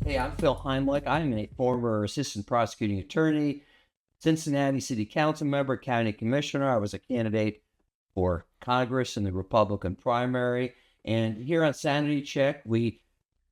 Hey, I'm Phil Heimlich. I'm a former assistant prosecuting attorney, Cincinnati City Council member, county commissioner. I was a candidate for Congress in the Republican primary. And here on Sanity Check, we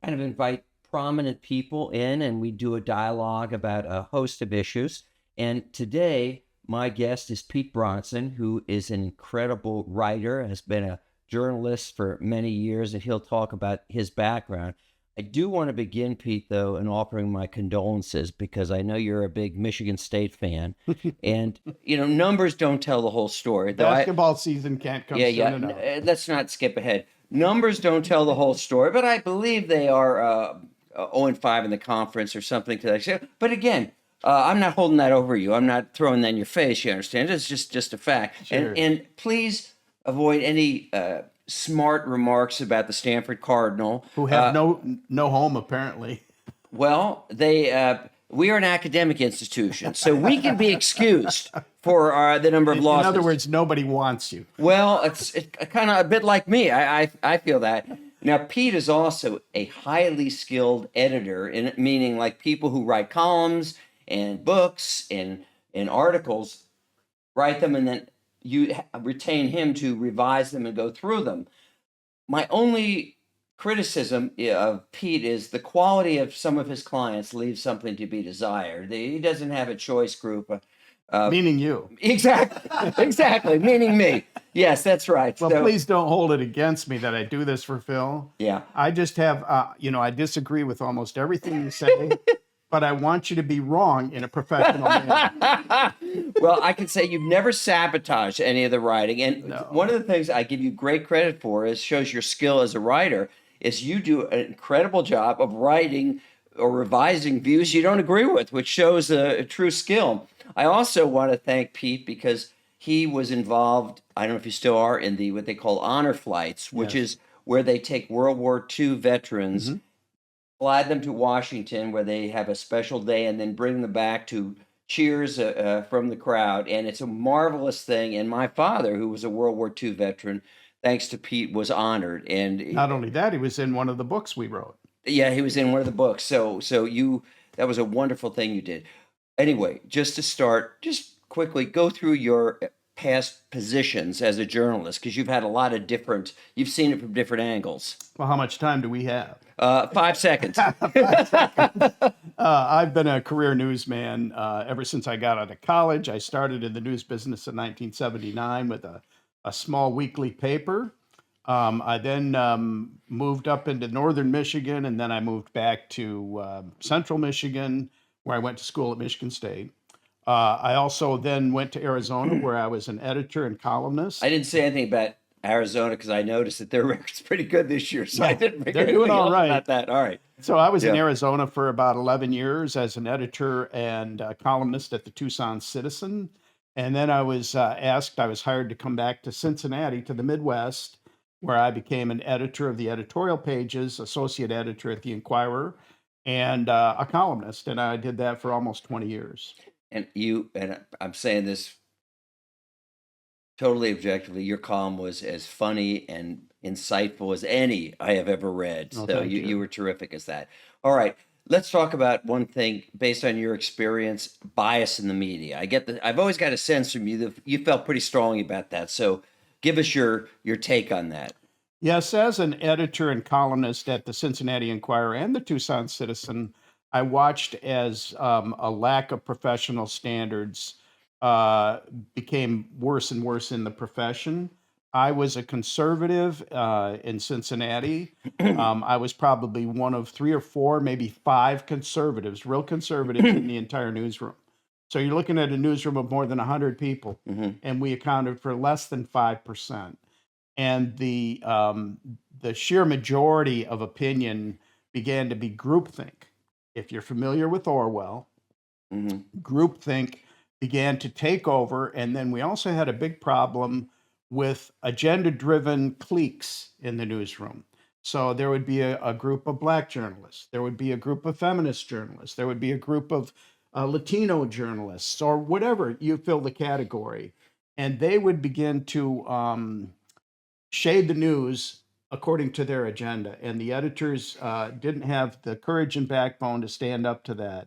kind of invite prominent people in and we do a dialogue about a host of issues. And today, my guest is Pete Bronson, who is an incredible writer, has been a journalist for many years, and he'll talk about his background. I do want to begin, Pete, though, in offering my condolences because I know you're a big Michigan State fan. And, numbers don't tell the whole story. Basketball season can't come soon enough. Let's not skip ahead. Numbers don't tell the whole story, but I believe they are 0-5 in the conference or something to that extent. But again, I'm not holding that over you. I'm not throwing that in your face, you understand? It's just a fact. Sure. And please avoid any smart remarks about the Stanford Cardinal, who have no home apparently. Well, we are an academic institution, so we can be excused for the number of losses. In other words, nobody wants you. Well, it's kind of a bit like me. I feel that. Now, Pete is also a highly skilled editor, meaning like people who write columns and books and articles, write them, and then you retain him to revise them and go through them. My only criticism of Pete is the quality of some of his clients leaves something to be desired. He doesn't have a choice group. Meaning you. Exactly. Meaning me. Yes, that's right. Well, please don't hold it against me that I do this for Phil. Yeah. I just have, I disagree with almost everything you say. But I want you to be wrong in a professional manner. Well, I can say you've never sabotaged any of the writing. And one of the things I give you great credit for shows your skill as a writer, is you do an incredible job of writing or revising views you don't agree with, which shows a true skill. I also want to thank Pete because he was involved, I don't know if you still are, in what they call honor flights, which is where they take World War II veterans, fly them to Washington where they have a special day and then bring them back to cheers from the crowd. And it's a marvelous thing. And my father, who was a World War II veteran, thanks to Pete, was honored. And not only that, he was in one of the books we wrote. Yeah, he was in one of the books. So that was a wonderful thing you did. Anyway, just to start, just quickly go through your past positions as a journalist, because you've had a lot of you've seen it from different angles. Well, how much time do we have? 5 seconds. 5 seconds. I've been a career newsman ever since I got out of college. I started in the news business in 1979 with a small weekly paper. I then moved up into northern Michigan, and then I moved back to central Michigan, where I went to school at Michigan State. I also then went to Arizona, where I was an editor and columnist. I didn't say anything about Arizona because I noticed that their record's pretty good this year, so I didn't make they're doing all right about that. All right. So I was in Arizona for about 11 years as an editor and columnist at the Tucson Citizen. And then I was hired to come back to Cincinnati, to the Midwest, where I became an editor of the editorial pages, associate editor at the Inquirer, and a columnist. And I did that for almost 20 years. And I'm saying this totally objectively, your column was as funny and insightful as any I have ever read. Oh, so you were terrific as that. All right. Let's talk about one thing based on your experience, bias in the media. I've always got a sense from you that you felt pretty strongly about that. So give us your take on that. Yes, as an editor and columnist at the Cincinnati Inquirer and the Tucson Citizen, I watched as a lack of professional standards became worse and worse in the profession. I was a conservative in Cincinnati. I was probably one of 3 or 4, maybe 5 conservatives, real conservatives in the entire newsroom. So you're looking at a newsroom of more than 100 people, and we accounted for less than 5%. And the sheer majority of opinion began to be groupthink. If you're familiar with Orwell, groupthink began to take over. And then we also had a big problem with agenda-driven cliques in the newsroom. So there would be a group of Black journalists. There would be a group of feminist journalists. There would be a group of Latino journalists, or whatever you fill the category. And they would begin to shade the news according to their agenda, and the editors didn't have the courage and backbone to stand up to that.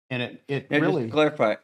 And it Now, just to really, clarify,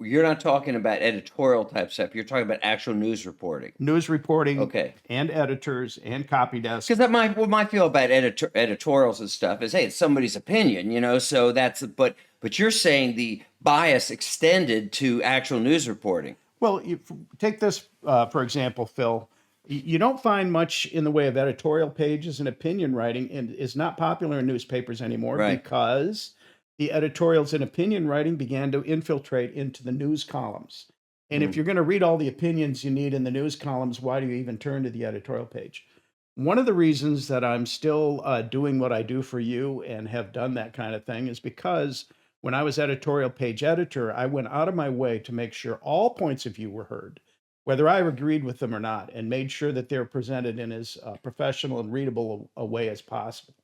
you're not talking about editorial type stuff. You're talking about actual news reporting. news reporting Okay. and editors and copy desks. Because what my feel about editorials and stuff is, hey, it's somebody's opinion, you know. So but you're saying the bias extended to actual news reporting. Well, you take this, for example, Phil. You don't find much in the way of editorial pages and opinion writing, and is not popular in newspapers anymore Right. because the editorials and opinion writing began to infiltrate into the news columns. And if you're going to read all the opinions you need in the news columns, why do you even turn to the editorial page? One of the reasons that I'm still doing what I do for you and have done that kind of thing is because when I was editorial page editor, I went out of my way to make sure all points of view were heard, whether I agreed with them or not, and made sure that they're presented in as professional and readable a way as possible.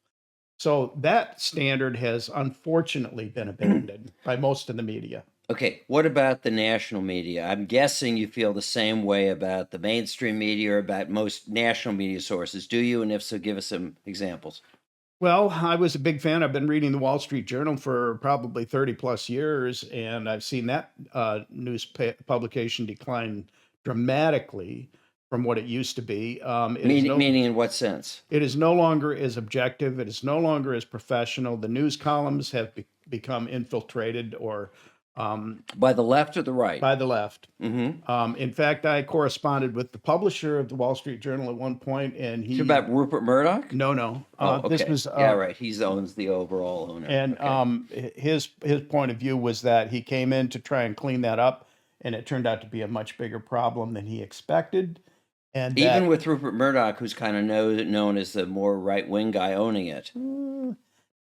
So that standard has unfortunately been abandoned by most of the media. Okay, what about the national media? I'm guessing you feel the same way about the mainstream media or about most national media sources. Do you? And if so, give us some examples. Well, I was a big fan. I've been reading the Wall Street Journal for probably 30 plus years, and I've seen that news publication decline dramatically from what it used to be. Meaning in what sense? It is no longer as objective. It is no longer as professional. The news columns have become infiltrated or By the left or the right? by the left. Mm-hmm. In fact, I corresponded with the publisher of the Wall Street Journal at one point, and he. You about Rupert Murdoch? No. Oh, okay. This was yeah, right. He owns the overall owner. And Okay. his point of view was that he came in to try and clean that up, and it turned out to be a much bigger problem than he expected. And Even that, with Rupert Murdoch, who's kind of known as the more right wing guy owning it.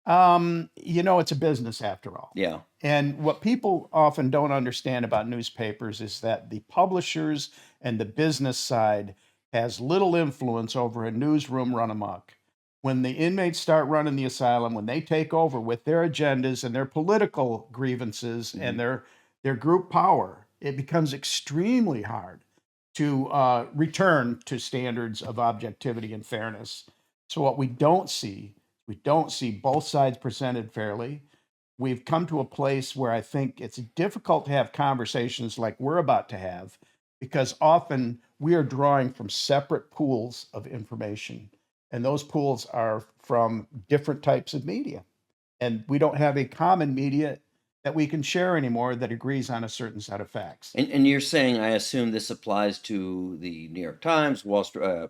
it's a business after all. Yeah. And what people often don't understand about newspapers is that the publishers and the business side has little influence over a newsroom run amok. When the inmates start running the asylum, when they take over with their agendas and their political grievances and their group power, it becomes extremely hard to return to standards of objectivity and fairness. So what we don't see both sides presented fairly. We've come to a place where I think it's difficult to have conversations like we're about to have because often we are drawing from separate pools of information, and those pools are from different types of media. And we don't have a common media that we can share anymore that agrees on a certain set of facts. And you're saying, I assume this applies to the New York Times, Washington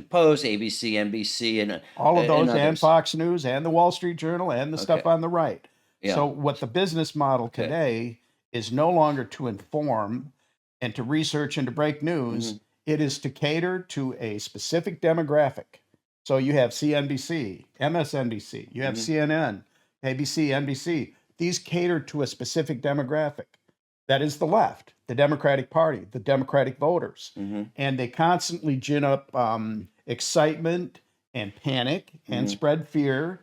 Post, ABC, NBC, and All of those, and others. Fox News, and the Wall Street Journal, and the stuff Okay. on the right. Yeah. So, what the business model Okay. today is no longer to inform and to research and to break news, it is to cater to a specific demographic. So, you have CNBC, MSNBC, you have CNN, ABC, NBC. These cater to a specific demographic. That is the left, the Democratic Party, the Democratic voters. And they constantly gin up excitement and panic and spread fear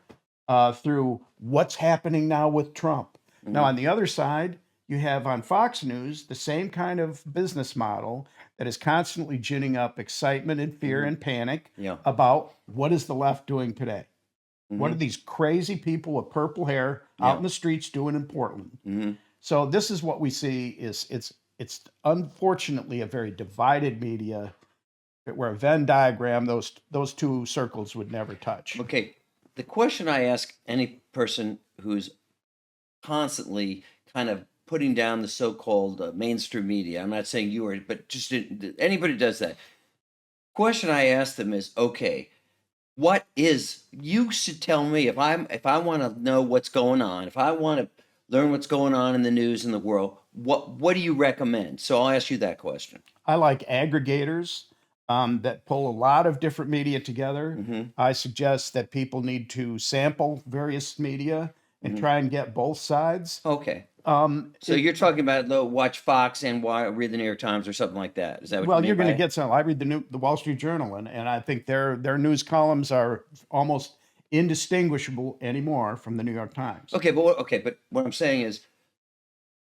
through what's happening now with Trump. Now, on the other side, you have on Fox News the same kind of business model that is constantly ginning up excitement and fear and panic Yeah. about what is the left doing today. What are these crazy people with purple hair out in the streets doing in Portland? So this is what we see is it's unfortunately a very divided media where a Venn diagram, those two circles would never touch. Okay. The question I ask any person who's constantly kind of putting down the so-called mainstream media, I'm not saying you are, but just anybody does that. Question I ask them is, okay, you should tell me if I want to know what's going on, if I want to learn what's going on in the news in the world, what do you recommend? So I'll ask you that question. I like aggregators that pull a lot of different media together. I suggest that people need to sample various media and try and get both sides. Okay. So you're talking about watch Fox and read the New York Times or something like that. Is that what Well, you mean you're going by to it? get some. I read the Wall Street Journal, and I think their news columns are almost indistinguishable anymore from the New York Times. Okay, but what I'm saying is,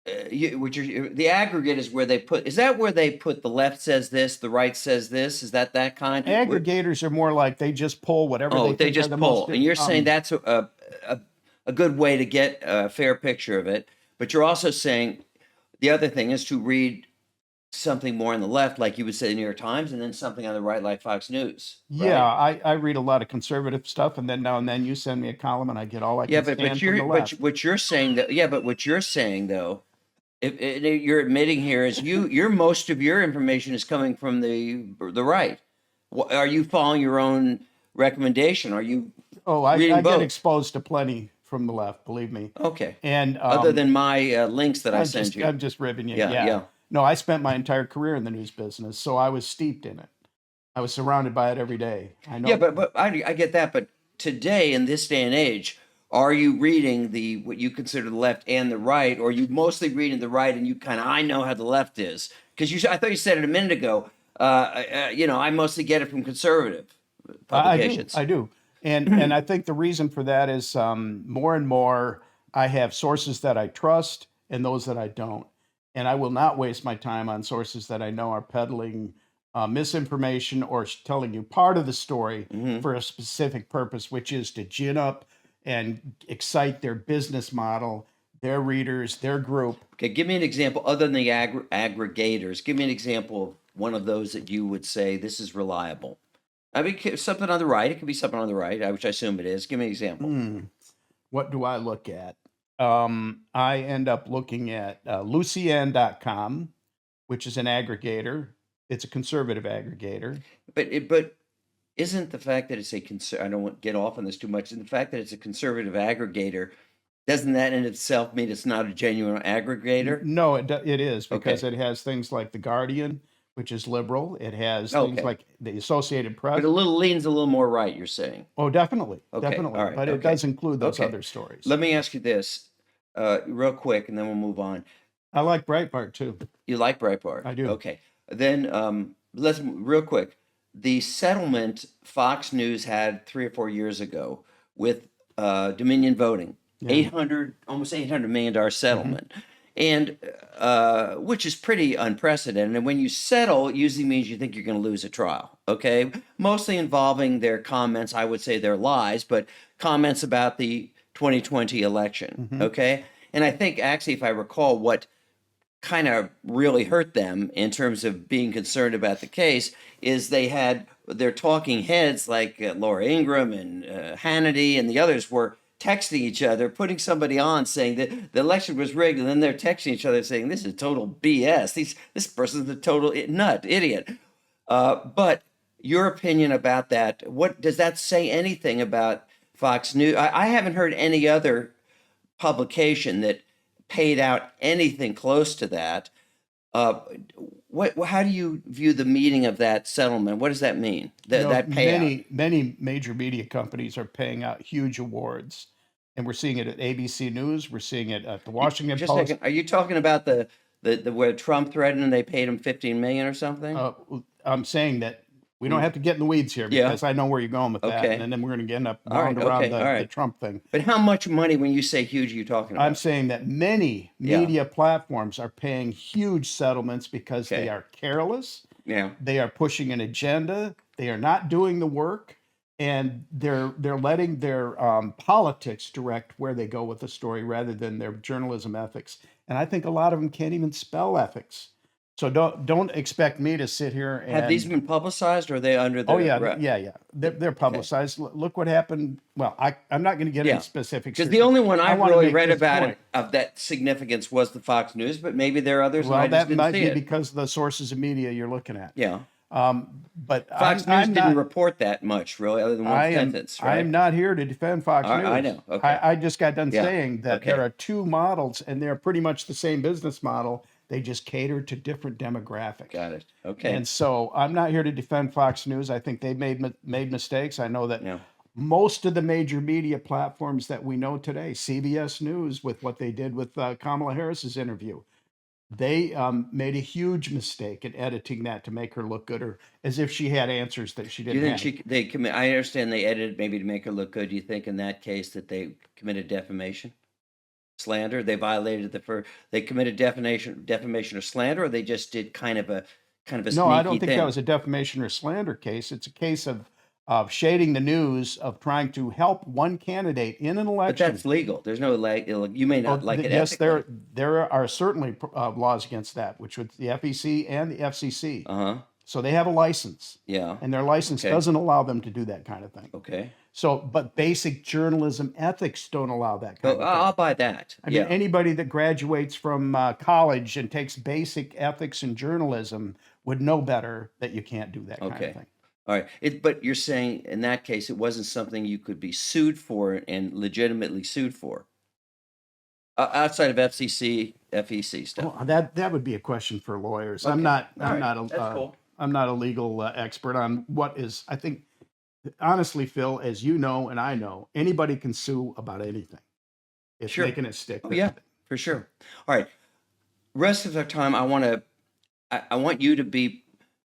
the aggregate is where they put. Is that where they put the left says this, the right says this? Is that kind? Aggregators are more like they just pull whatever Oh, they they think are just the pull, most. and you're saying that's a good way to get a fair picture of it. But you're also saying the other thing is to read something more on the left, like you would say the New York Times, and then something on the right, like Fox News, Yeah, right? I read a lot of conservative stuff, and then now and then you send me a column, and I get all I Yeah, can but stand from the you're left. what you're saying that yeah, but what you're saying though, if you're admitting here is your most of your information is coming from the right. Are you following your own recommendation? Are you Oh, reading I get both? exposed to plenty from the left, believe me. Okay. And Other than my links that I send you. I'm just ribbing you. Yeah, Yeah. yeah. No, I spent my entire career in the news business, so I was steeped in it. I was surrounded by it every day. I Yeah, know. but I get that. But today, in this day and age, are you reading the what you consider the left and the right, or are you mostly reading the right and you kind of I know how the left is? Because I thought you said it a minute ago. I mostly get it from conservative publications. I do, and I think the reason for that is more and more I have sources that I trust and those that I don't, and I will not waste my time on sources that I know are peddling misinformation or telling you part of the story Hmm. for a specific purpose, which is to gin up and excite their business model, their readers, their group. Okay, give me an example other than the aggregators. Give me an example of one of those that you would say this is reliable. I mean, something on the right. It could be something on the right, which I assume it is. Give me an example. Hmm. What do I look at? I end up looking at Lucien.com, which is an aggregator. It's a conservative aggregator. But isn't the fact that it's I don't want to get off on this too much. And the fact that it's a conservative aggregator, doesn't that in itself mean it's not a genuine aggregator? No, it is because Okay. it has things like The Guardian, which is liberal. It has things Okay. like the Associated Press. But leans a little more right, you're saying. Oh, definitely, Okay. All definitely. right. But it Okay. does include those Okay. other stories. Let me ask you this, real quick, and then we'll move on. I like Breitbart too. You like Breitbart? I do. Okay. Then let's real quick. The settlement Fox News had 3 or 4 years ago with Dominion Voting, Yeah. almost $800 million Hmm. settlement, and which is pretty unprecedented. And when you settle, it usually means you think you're going to lose a trial. Okay, mostly involving their comments. I would say their lies, but comments about the 2020 election. Hmm. Okay, and I think actually, if I recall, what kind of really hurt them in terms of being concerned about the case is they had their talking heads like Laura Ingraham and Hannity and the others were texting each other, putting somebody on saying that the election was rigged, and then they're texting each other saying this is total BS. This person's a total idiot. But your opinion about that? What does that say anything about Fox News? I haven't heard any other publication that paid out anything close to that. Uh, how do you view the meaning of that settlement? What does that mean? That payout? Many major media companies are paying out huge awards, and we're seeing it at ABC News. We're seeing it at the Washington Just a Post. second. Are you talking about the where Trump threatened and they paid him 15 million or something? I'm saying that we don't Mm. have to get in the weeds here Yeah. because I know where you're going with that, Okay. and then we're going to end up All right. wound around Okay. All the right. Trump thing. But how much money, when you say huge, are you talking I'm about? saying that many Yeah. media platforms are paying huge settlements because they Okay. are careless. Yeah. They are pushing an agenda. They are not doing the work, and they're letting their politics direct where they go with the story rather than their journalism ethics. And I think a lot of them can't even spell ethics. So don't expect me to sit here Have these and been publicized, or are they under oh the yeah, yeah. They're Okay. publicized. Look what happened. Well, I'm not going to get Yeah. into specifics Because here. the only one I I've want to really make read this about point. it of that significance was the Fox News, but maybe there are others and I Well, just that didn't might see be it. because of the sources of media you're looking at. Yeah. But Fox News I'm didn't not. report that much, really, other than one sentence, I am right? not here to defend Fox I News. know. Okay. I just got done Yeah. saying that there Okay. are two models, and they're pretty much the same business model. They just cater to different demographics. Got it. Okay. And so I'm not here to defend Fox News. I think they made mistakes. I know that Yeah. most of the major media platforms that we know today, CBS News with what they did with Kamala Harris's interview, they made a huge mistake in editing that to make her look good, or as if she had answers that she Do you didn't think have. they commit? I understand they edited maybe to make her look good. Do you think in that case that they committed defamation? Slander? They violated they committed defamation or slander, or they just did kind of a No, I sneaky don't think thing? that was a defamation or slander case. It's a case of shading the news, of trying to help one candidate in an But election. that's legal. There's no you may Oh, not like it yes, ethically. there are certainly laws against that, which would the FEC and the FCC. Uh-huh. So they have a license, Yeah. and their license Okay. doesn't allow them to do that kind of thing. Okay. So, but basic journalism ethics don't allow that kind So of thing. I'll buy that. I mean, Yeah. anybody that graduates from college and takes basic ethics in journalism would know better that you can't do that kind Okay. of thing. All right. But you're saying in that case, it wasn't something you could be sued for and legitimately sued for outside of FCC, FEC stuff. Well, that would be a question for lawyers. Okay. I'm not All I'm right. not That's a cool. I'm not a legal expert on what is. I think honestly, Phil, as you know and I know, anybody can sue about anything. It's Sure. making it stick. Oh, yeah, for sure. All right. Rest of our time, I want you to be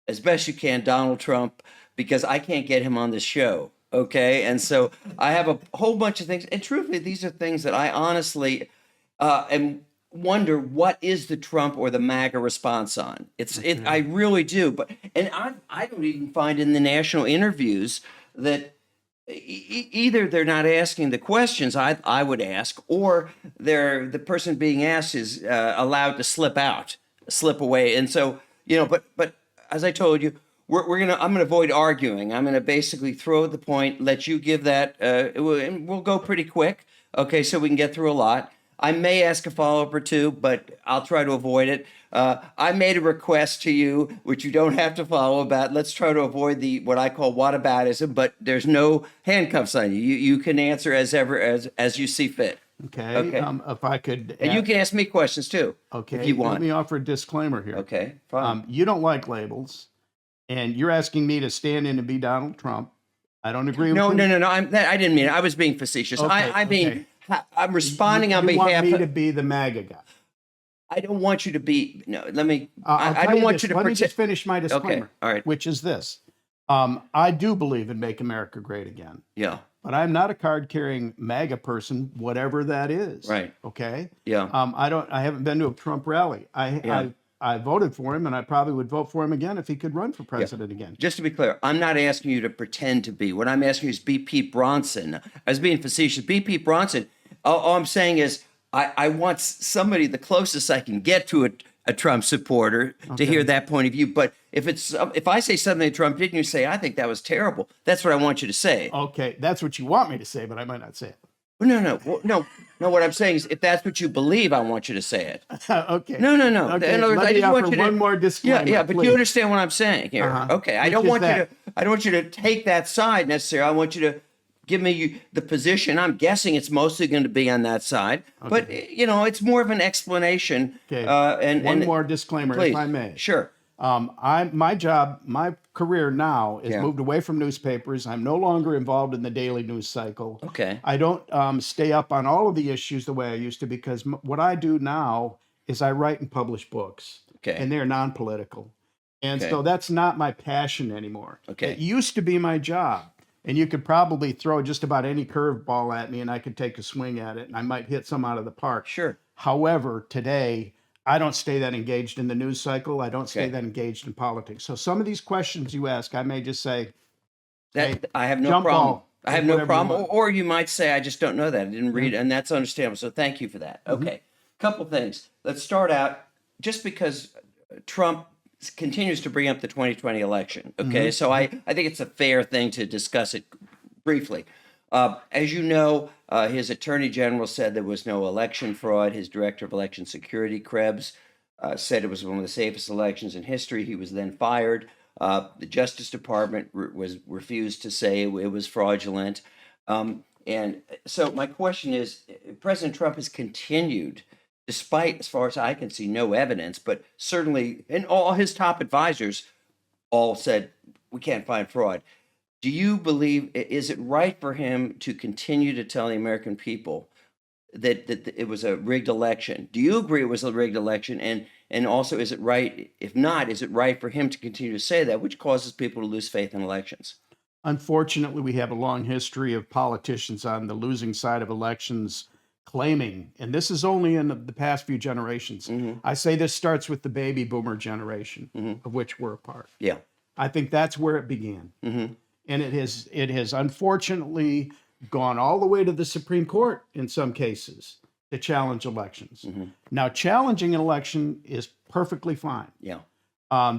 as best you can Donald Trump, because I can't get him on the show. Okay. And so I have a whole bunch of things. And truthfully, these are things that I honestly am wonder what is the Trump or the MAGA response on. I really do. And I don't even find in the national interviews that either they're not asking the questions I would ask, or the person being asked is allowed to slip away. And so, but as I told you, I'm gonna avoid arguing. I'm gonna basically throw the point, let you give that, and we'll go pretty quick. Okay, so we can get through a lot. I may ask a follow-up or two, but I'll try to avoid it. I made a request to you, which you don't have to follow, about let's try to avoid what I call whataboutism, but there's no handcuffs on you. You can answer as you see fit. Okay. Okay. If I could, And you can ask me questions too. okay, if you want. let me offer a disclaimer here. Okay, fine. You don't like labels, and you're asking me to stand in and be Donald Trump. I don't agree with No. you. I didn't mean it. I was being facetious. Okay, I mean, okay. I'm responding on You behalf want me of. to be the MAGA guy. I don't want you to be. No, let me. I'll I tell don't want this. you to Let me just pretend. finish my disclaimer. All right. Which is this: I do believe in Make America Great Again, Yeah. but I'm not a card-carrying MAGA person, whatever that is. Right. Okay. Yeah. I haven't been to a Trump rally. I voted for him, and I probably would vote for him again if he could run for president again. Just to be clear, I'm not asking you to pretend to be. What I'm asking you is be Pete Bronson. I was being facetious. Be Pete Bronson. All I'm saying is I want somebody the closest I can get to a Trump supporter to hear that point of view. But if I say something that Trump did and you say, I think that was terrible, that's what I want you to say. Okay, that's what you want me to say, but I might not say it. No. What I'm saying is, if that's what you believe, I want you to say it. Okay. No. Okay, In other words, let I me just want offer you to. one more disclaimer. Yeah, but please. you understand what I'm saying here. Okay, I Which don't is want you that? to. I don't want you to take that side necessarily. I want you to give me the position. I'm guessing it's mostly going to be on that side, but it's more of an explanation. Okay. And one more disclaimer, please, if I may. Sure. My career now is Yeah. moved away from newspapers. I'm no longer involved in the daily news cycle. Okay. I don't stay up on all of the issues the way I used to, because what I do now is I write and publish books. Okay. And they're non-political. And Okay. so that's not my passion anymore. Okay. It used to be my job. And you could probably throw just about any curveball at me and I could take a swing at it and I might hit some out of the park. Sure. However, today, I don't stay that engaged in the news cycle. I don't stay Okay. that engaged in politics. So some of these questions you ask, I may just say, That hey, I have no jump problem. ball, I have or no whatever you problem. want. Or you might say, I just don't know that. I didn't read it, and that's understandable. So thank you for that. Okay. Couple things. Let's start out, just because Trump continues to bring up the 2020 election. Okay. So I think it's a fair thing to discuss it briefly. As you know, his attorney general said there was no election fraud. His director of election security, Krebs, said it was one of the safest elections in history. He was then fired. The Justice Department refused to say it was fraudulent. And so my question is, President Trump has continued, despite, as far as I can see, no evidence, but certainly, and all his top advisors all said, we can't find fraud. Do you believe, is it right for him to continue to tell the American people that it was a rigged election? Do you agree it was a rigged election? And also, is it right, if not, is it right for him to continue to say that, which causes people to lose faith in elections? Unfortunately, we have a long history of politicians on the losing side of elections claiming, and this is only in the past few generations. I say this starts with the baby boomer generation, of which we're a part. Yeah. I think that's where it began. And it has unfortunately gone all the way to the Supreme Court in some cases to challenge elections. Now, challenging an election is perfectly fine. Yeah.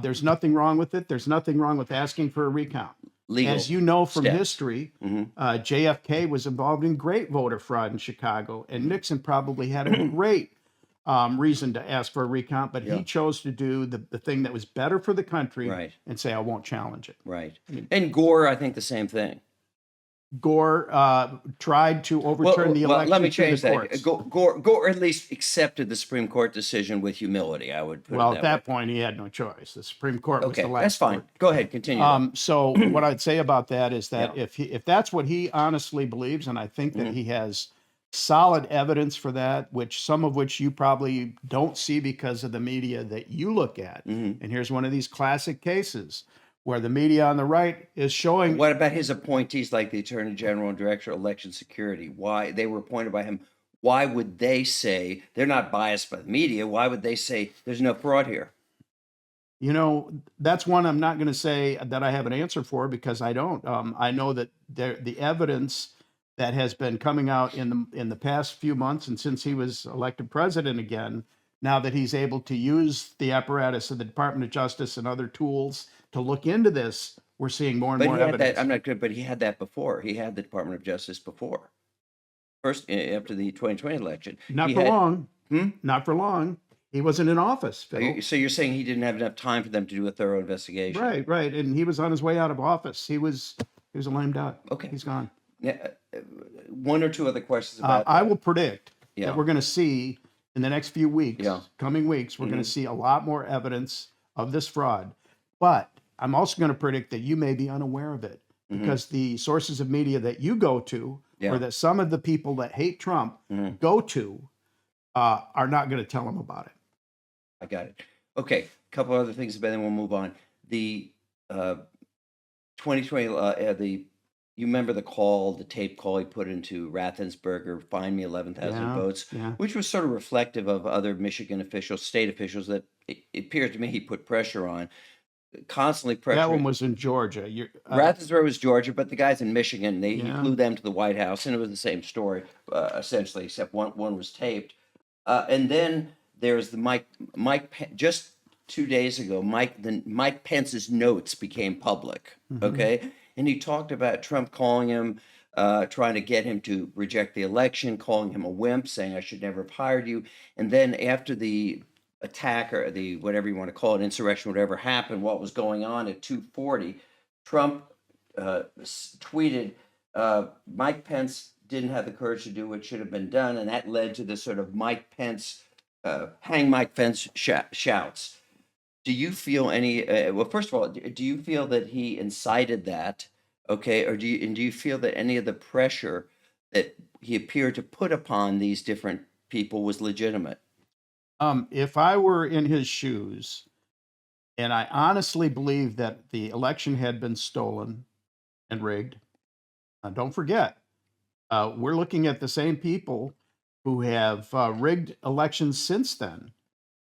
There's nothing wrong with it. There's nothing wrong with asking for a recount. Legal As you know from steps. history, JFK was involved in great voter fraud in Chicago, and Nixon probably had a great reason to ask for a recount, but he chose to do the thing that was better for the country Right. and say, I won't challenge it. Right. And Gore, I think the same thing. Gore tried to overturn the election. Let me through change the that. courts. Gore at least accepted the Supreme Court decision with humility. I would put it Well, that at that way. point, he had no choice. The Supreme Court was Okay, the last. that's fine. court. Go ahead, continue. So what I'd say about that is that Yeah. if that's what he honestly believes, and I think that he has solid evidence for that, some of which you probably don't see because of the media that you look at. And here's one of these classic cases where the media on the right is showing. What about his appointees like the Attorney General and Director of Election Security? Why they were appointed by him? Why would they say they're not biased by the media? Why would they say there's no fraud here? You know, that's one I'm not going to say that I have an answer for because I don't. I know that the evidence that has been coming out in the past few months and since he was elected president again, now that he's able to use the apparatus of the Department of Justice and other tools to look into this, we're seeing more and But more he had evidence. that. I'm not good, but he had that before. He had the Department of Justice before. First, after the 2020 election. Not He for had- long. Not for long. He wasn't in office, Phil. So you're saying he didn't have enough time for them to do a thorough investigation? Right. And he was on his way out of office. He was a lame duck. Okay. He's gone. Yeah, one or two other questions about I that. will predict Yeah. that we're going to see in the next few weeks, Yeah. coming weeks, we're going to see a lot more evidence of this fraud. But I'm also going to predict that you may be unaware of it because the sources of media that you go to, Yeah. or that some of the people that hate Trump go to, are not going to tell them about it. I got it. Okay, a couple other things, but then we'll move on. The 2020, you remember the tape call he put into Raffensperger, find me 11,000 Yeah, votes, yeah. which was sort of reflective of other Michigan officials, state officials that it appears to me he put pressure on, constantly pressuring. That one was in Georgia. Raffensperger was Georgia, but the guys in Michigan, he Yeah. flew them to the White House, and it was the same story, essentially, except one was taped. And then there's the Mike just 2 days ago, Mike Pence's notes became public, okay? And he talked about Trump calling him, trying to get him to reject the election, calling him a wimp, saying, I should never have hired you. And then after the attack or the whatever you want to call it, insurrection, whatever happened, what was going on at 2:40, Trump tweeted, Mike Pence didn't have the courage to do what should have been done, and that led to this sort of Mike Pence, hang Mike Pence shouts. Do you feel any? Well, first of all, do you feel that he incited that? Okay, or do you feel that any of the pressure that he appeared to put upon these different people was legitimate? If I were in his shoes, and I honestly believe that the election had been stolen and rigged, don't forget, we're looking at the same people who have rigged elections since then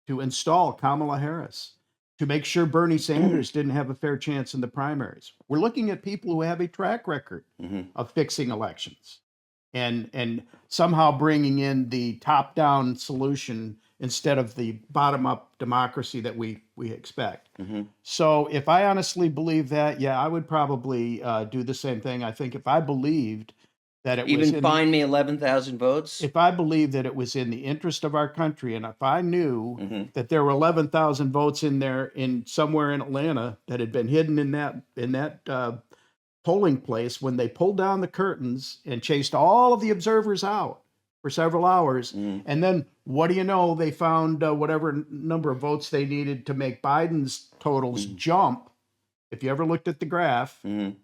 to install Kamala Harris, to make sure Bernie Sanders didn't have a fair chance in the primaries. We're looking at people who have a track record of fixing elections and somehow bringing in the top-down solution instead of the bottom-up democracy that we expect. So if I honestly believe that, yeah, I would probably do the same thing. I think if I believed that it was Even find me 11,000 votes? if I believed that it was in the interest of our country, and if I knew that there were 11,000 votes in there in somewhere in Atlanta that had been hidden in that polling place when they pulled down the curtains and chased all of the observers out for several hours, and then what do you know? They found whatever number of votes they needed to make Biden's totals jump. If you ever looked at the graph,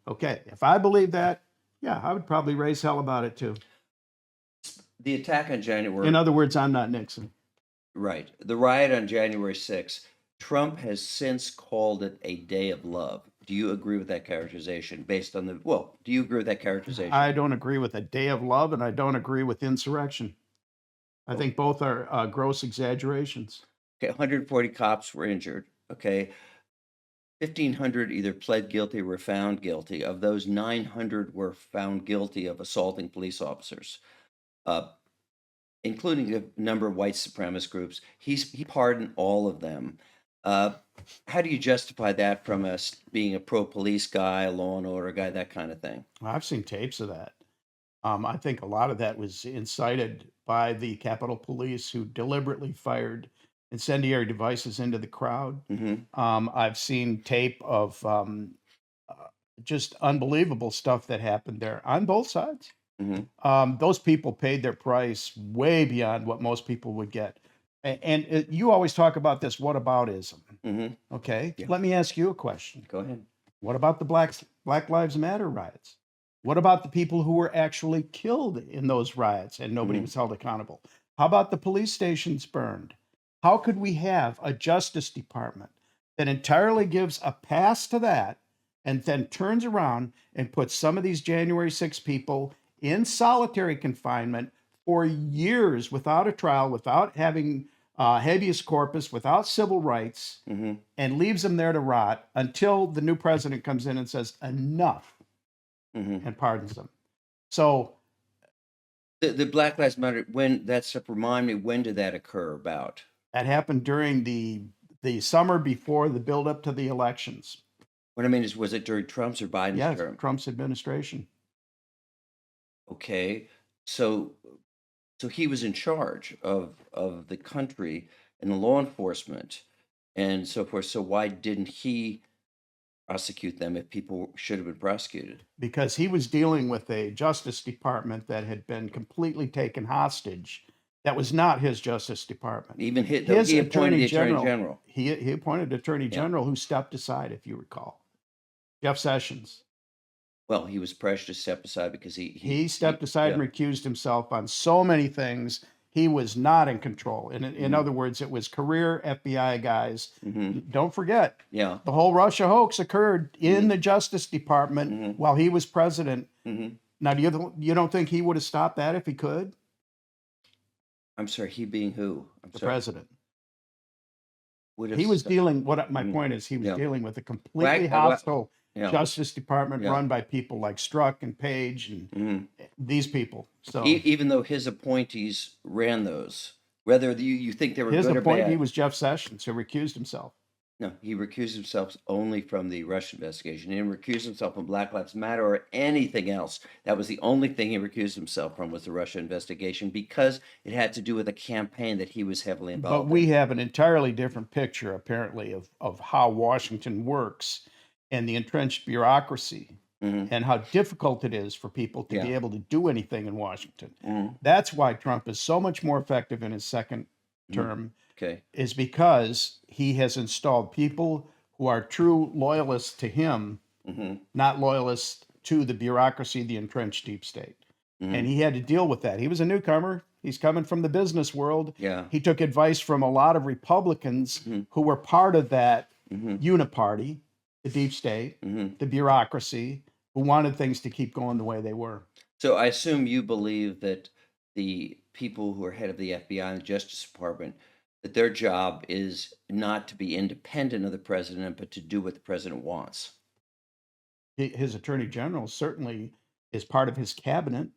okay, if I believe that, yeah, I would probably raise hell about it too. The attack on January. In other words, I'm not Nixon. Right. The riot on January 6th. Trump has since called it a day of love. Do you agree with that characterization based on do you agree with that characterization? I don't agree with a day of love, and I don't agree with insurrection. I think both are gross exaggerations. Okay, 140 cops were injured. Okay, 1,500 either pled guilty or were found guilty. Of those, 900 were found guilty of assaulting police officers, uh, including a number of white supremacist groups. He pardoned all of them. Uh, how do you justify that from us being a pro-police guy, a law and order guy, that kind of thing? I've seen tapes of that. I think a lot of that was incited by the Capitol Police, who deliberately fired incendiary devices into the crowd. Hmm. I've seen tape of uh, just unbelievable stuff that happened there on both sides. Hmm. Those people paid their price way beyond what most people would get. You always talk about this whataboutism. Hmm. Okay, Yeah. let me ask you a question. Go ahead. What about the Black Lives Matter riots? What about the people who were actually killed in those riots and nobody Mhm. was held accountable? How about the police stations burned? How could we have a Justice Department that entirely gives a pass to that and then turns around and puts some of these January 6 people in solitary confinement for years without a trial, without having habeas corpus, without civil rights, Hmm. and leaves them there to rot until the new president comes in and says enough Hmm. and pardons them. So The Black Lives Matter, when that stuff, remind me, when did that occur about? that happened during the summer before the buildup to the elections. What I mean is, was it during Trump's or Biden's Yes, term? Trump's administration. Okay, so he was in charge of the country and the law enforcement and so forth. So why didn't he prosecute them if people should have been prosecuted? Because he was dealing with a Justice Department that had been completely taken hostage. That was not his Justice Department. Even his, His he appointed Attorney the Attorney General, General. he appointed Attorney Yeah. General who stepped aside, if you recall. Jeff Sessions. Well, he was pressured to step aside because He stepped aside yeah. and recused himself on so many things. He was not in control. In Mhm. other words, it was career FBI guys. Hmm. Don't forget, Yeah. the whole Russia hoax occurred in Mhm. the Justice Department Mhm. while he was president. Hmm. Now, you don't think he would have stopped that if he could? I'm sorry, he being who? I'm The sorry. president. Would have He was sto- dealing. What my Mhm. point is, he was Yeah. dealing with a completely Well, hostile yeah. Justice Department Yeah. run by people like Strzok and Page and Hmm. these people. So Even though his appointees ran those, whether you think they were his good or appointee bad. was Jeff Sessions, who recused himself. No, he recused himself only from the Russia investigation. He didn't recuse himself from Black Lives Matter or anything else. That was the only thing he recused himself from, was the Russia investigation, because it had to do with a campaign that he was heavily But involved we in. have an entirely different picture, apparently, of how Washington works and the entrenched bureaucracy Hmm. and how difficult it is for people to be Yeah. able to do anything in Washington. Hmm. That's why Trump is so much more effective in his second Hmm. term, Okay. is because he has installed people who are true loyalists to him, Hmm. not loyalists to the bureaucracy, the entrenched deep state. Hmm. And he had to deal with that. He was a newcomer. He's coming from the business world. Yeah. He took advice from a lot of Republicans Mhm. who were part of that Hmm. uniparty, the deep state, Hmm. the bureaucracy, who wanted things to keep going the way they were. So I assume you believe that the people who are head of the FBI and the Justice Department, that their job is not to be independent of the president, but to do what the president wants. His attorney general certainly is part of his cabinet.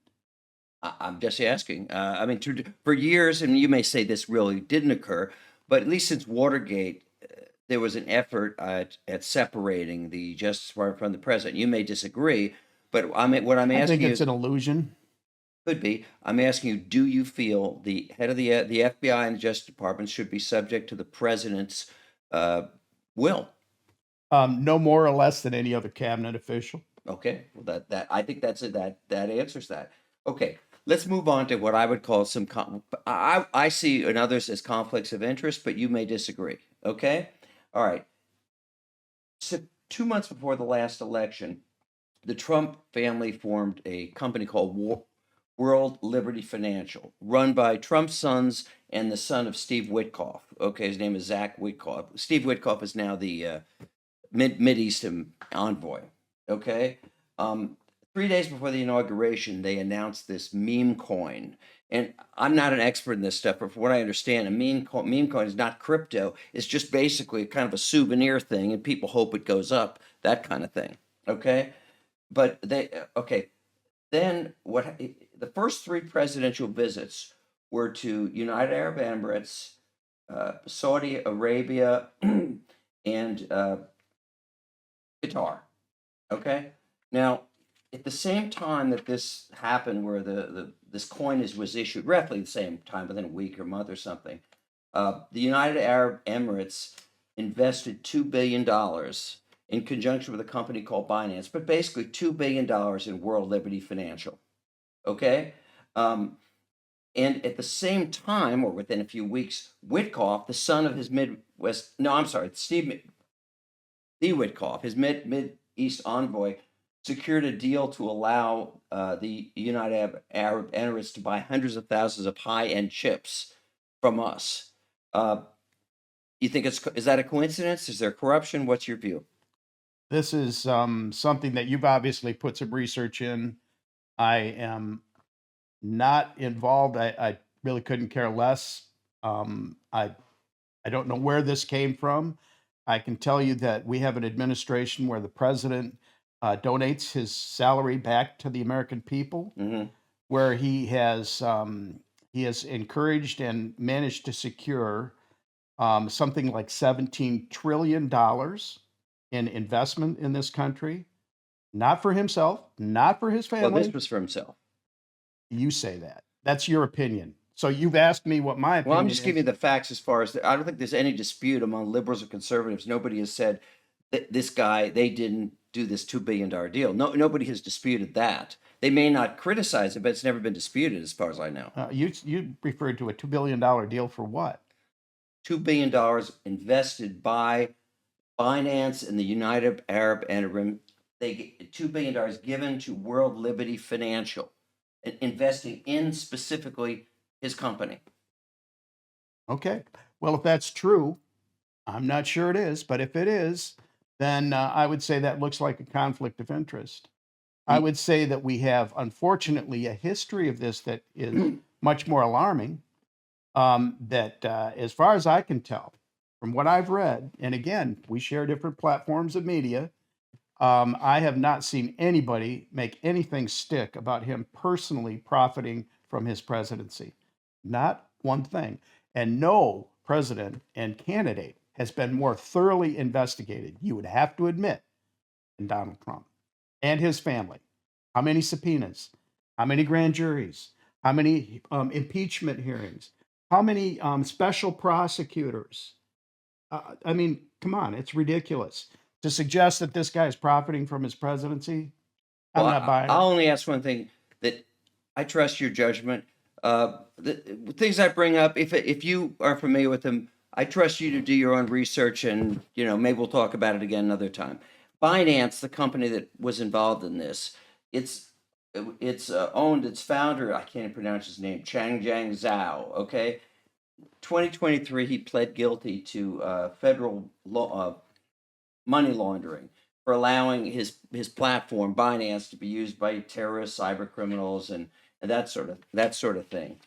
I'm just asking. I mean, for years, and you may say this really didn't occur, but at least since Watergate, there was an effort at separating the Justice Department from the president. You may disagree, but what I'm I think asking you it's an illusion. could be. I'm asking you: do you feel the head of the FBI and the Justice Department should be subject to the president's uh, will? No more or less than any other cabinet official. Okay, well, that I think that's it. That answers that. Okay, let's move on to what I would call some. I see in others as conflicts of interest, but you may disagree. Okay, all right. So 2 months before the last election, the Trump family formed a company called World Liberty Financial, run by Trump's sons and the son of Steve Witkoff. Okay, his name is Zach Witkoff. Steve Witkoff is now the Mideastern envoy. Okay, 3 days before the inauguration, they announced this meme coin. And I'm not an expert in this stuff, but from what I understand, a meme coin is not crypto. It's just basically kind of a souvenir thing, and people hope it goes up, that kind of thing. Okay. But okay. Then the first three presidential visits were to United Arab Emirates, Saudi Arabia, and Qatar. Okay. Now, at the same time that this happened, where this coin was issued, roughly the same time, within a week or month or something, the United Arab Emirates invested $2 billion in conjunction with a company called Binance, but basically $2 billion in World Liberty Financial. Okay. And at the same time, or within a few weeks, Witkoff, the son of his Steve D. Witkoff, his Mid East envoy, secured a deal to allow the United Arab Emirates to buy hundreds of thousands of high-end chips from us. You think is that a coincidence? Is there corruption? What's your view? This is something that you've obviously put some research in. I am not involved. I really couldn't care less. I don't know where this came from. I can tell you that we have an administration where the president donates his salary back to the American people, where he has encouraged and managed to secure something like $17 trillion in investment in this country, not for himself, not for his family. Well, this was for himself. You say that. That's your opinion. So you've asked me what my opinion Well, I'm just is. giving you the facts as far as I don't think there's any dispute among liberals or conservatives. Nobody has said that this guy, they didn't do this $2 billion deal. No, nobody has disputed that. They may not criticize it, but it's never been disputed as far as I know. You referred to a $2 billion deal for what? $2 billion invested by Binance and the United Arab Emirates. They get $2 billion given to World Liberty Financial, and investing in specifically his company. Okay. Well, if that's true, I'm not sure it is, but if it is, then I would say that looks like a conflict of interest. I would say that we have, unfortunately, a history of this that is much more alarming. That, as far as I can tell, from what I've read, and again, we share different platforms of media, I have not seen anybody make anything stick about him personally profiting from his presidency. Not one thing. And no president and candidate has been more thoroughly investigated, you would have to admit, than Donald Trump and his family. How many subpoenas? How many grand juries? How many impeachment hearings? How many special prosecutors? I mean, come on, it's ridiculous to suggest that this guy is profiting from his presidency. I'm not buying it. I'll only ask one thing: that I trust your judgment. The things I bring up, if you are familiar with them, I trust you to do your own research, and maybe we'll talk about it again another time. Binance, the company that was involved in this, it's owned, its founder, I can't pronounce his name, Changjiang Zhao. Okay, 2023, he pled guilty to federal law, money laundering, for allowing his platform Binance to be used by terrorists, cyber criminals, and that sort of thing.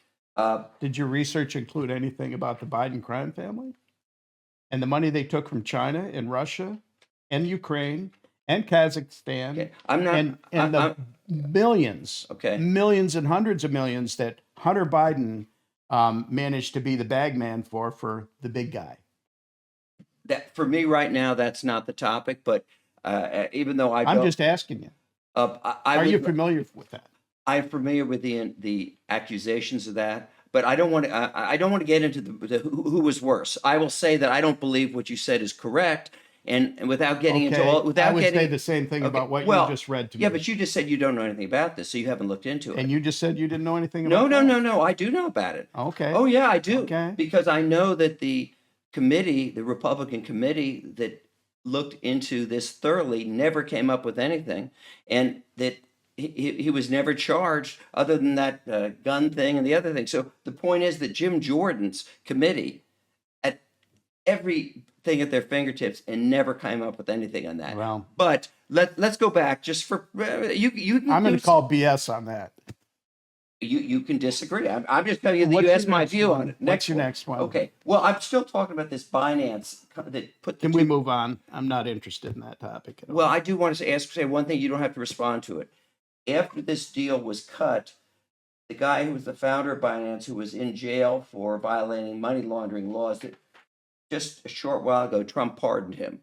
Did your research include anything about the Biden crime family and the money they took from China and Russia and Ukraine and Kazakhstan? Okay. I'm not. Millions, Okay. millions and hundreds of millions that Hunter Biden managed to be the bag man for the big guy. That for me right now, that's not the topic. But even though I'm just asking you, are you familiar with that? I'm familiar with the accusations of that, but I don't want to get into the who was worse. I will say that I don't believe what you said is correct, and without getting into all, I would say the same thing about what you just read to me. Yeah, but you just said you don't know anything about this, so you haven't looked into it. And you just said you didn't know anything about it. No. I do know about it. Okay. Oh yeah, I do. Okay. Because I know that the Republican committee that looked into this thoroughly, never came up with anything, and that he was never charged other than that gun thing and the other thing. So the point is that Jim Jordan's committee had everything at their fingertips and never came up with anything on that. Well, but let's go back just for you can I'm going do to call BS on that. you can disagree. I'm just telling you that What's you your asked my next view one? on it. What's your next one? Okay. Well, I'm still talking about this Binance that put the Can we move on? I'm not interested in that topic at all. Well, I do want to say one thing. You don't have to respond to it. After this deal was cut, the guy who was the founder of Binance, who was in jail for violating money laundering laws, that just a short while ago, Trump pardoned him.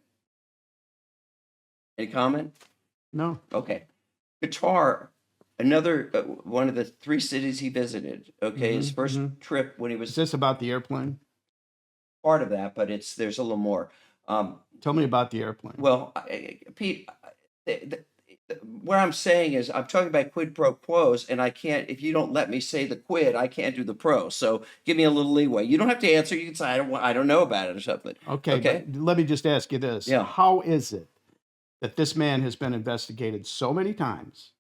Any comment? No. Okay. Qatar, another one of the 3 cities he visited. Okay, his first trip when he was Is this about the airplane? part of that, but there's a little more. Tell me about the airplane. Well, Pete, what I'm saying is I'm talking about quid pro quos, and I can't. If you don't let me say the quid, I can't do the pro. So give me a little leeway. You don't have to answer. You can say I don't know about it or something. Okay. But let me just ask you this. Yeah. How is it that this man has been investigated so many times